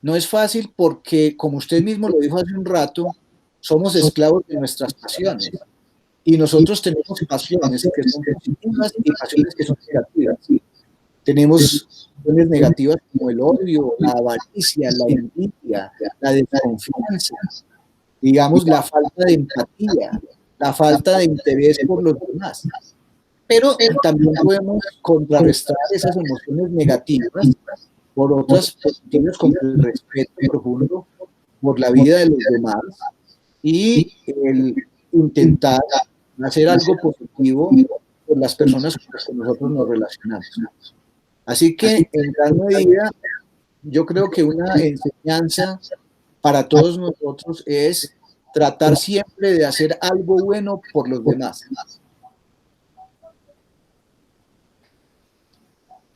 No es fácil porque, como usted mismo lo dijo hace un rato, somos esclavos de nuestras pasiones. Y nosotros tenemos pasiones que son positivas y pasiones que son negativas. Tenemos pasiones negativas como el odio, la avaricia, la envidia, la desconfianza, digamos, la falta de empatía, la falta de interés por los demás. Pero también podemos contrarrestar esas emociones negativas por otras positivas como el respeto profundo por la vida de los demás y el intentar hacer algo positivo por las personas con las que nosotros nos relacionamos. Así que, en gran medida, yo creo que una enseñanza para todos nosotros es tratar siempre de hacer algo bueno por los demás.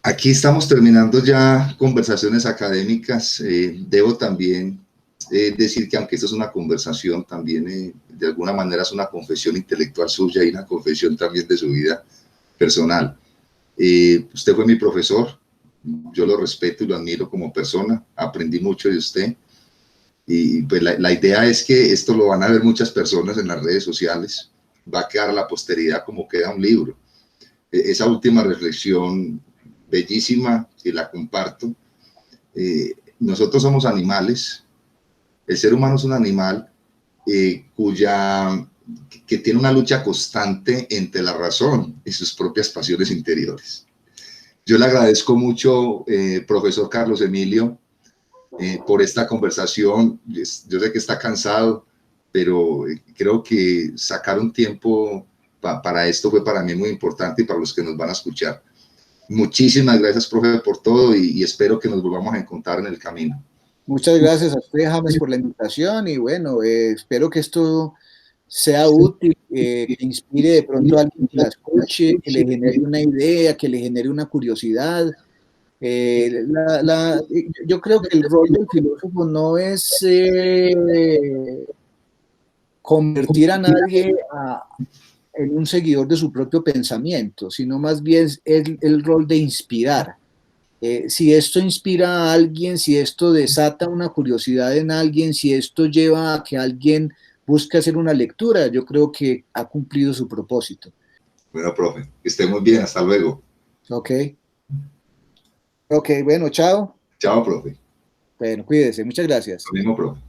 Aquí estamos terminando ya conversaciones académicas. Debo también decir que aunque esto es una conversación, también de alguna manera es una confesión intelectual suya y una confesión también de su vida personal. Usted fue mi profesor, yo lo respeto y lo admiro como persona, aprendí mucho de usted y pues la idea es que esto lo van a ver muchas personas en las redes sociales, va a quedar a la posteridad como queda un libro. Esa última reflexión bellísima que la comparto. Nosotros somos animales, el ser humano es un animal que tiene una lucha constante entre la razón y sus propias pasiones interiores. Yo le agradezco mucho, profesor Carlos Emilio, por esta conversación. Yo sé que está cansado, pero creo que sacar un tiempo para esto fue para mí muy importante y para los que nos van a escuchar. Muchísimas gracias, profe, por todo y espero que nos volvamos a encontrar en el camino. Muchas gracias a usted, James, por la invitación y bueno, espero que esto sea útil, que inspire de pronto a alguien que la escuche, que le genere una idea, que le genere una curiosidad Yo creo que el rol del filósofo no es convertir a nadie en un seguidor de su propio pensamiento, sino más bien es el rol de inspirar. Si esto inspira a alguien, si esto desata una curiosidad en alguien, si esto lleva a que alguien busque hacer una lectura, yo creo que ha cumplido su propósito. Bueno, profe, que esté muy bien, hasta luego. Ok. Ok, bueno, chao. Chao, profe. Bueno, cuídese, muchas gracias. Lo mismo, profe.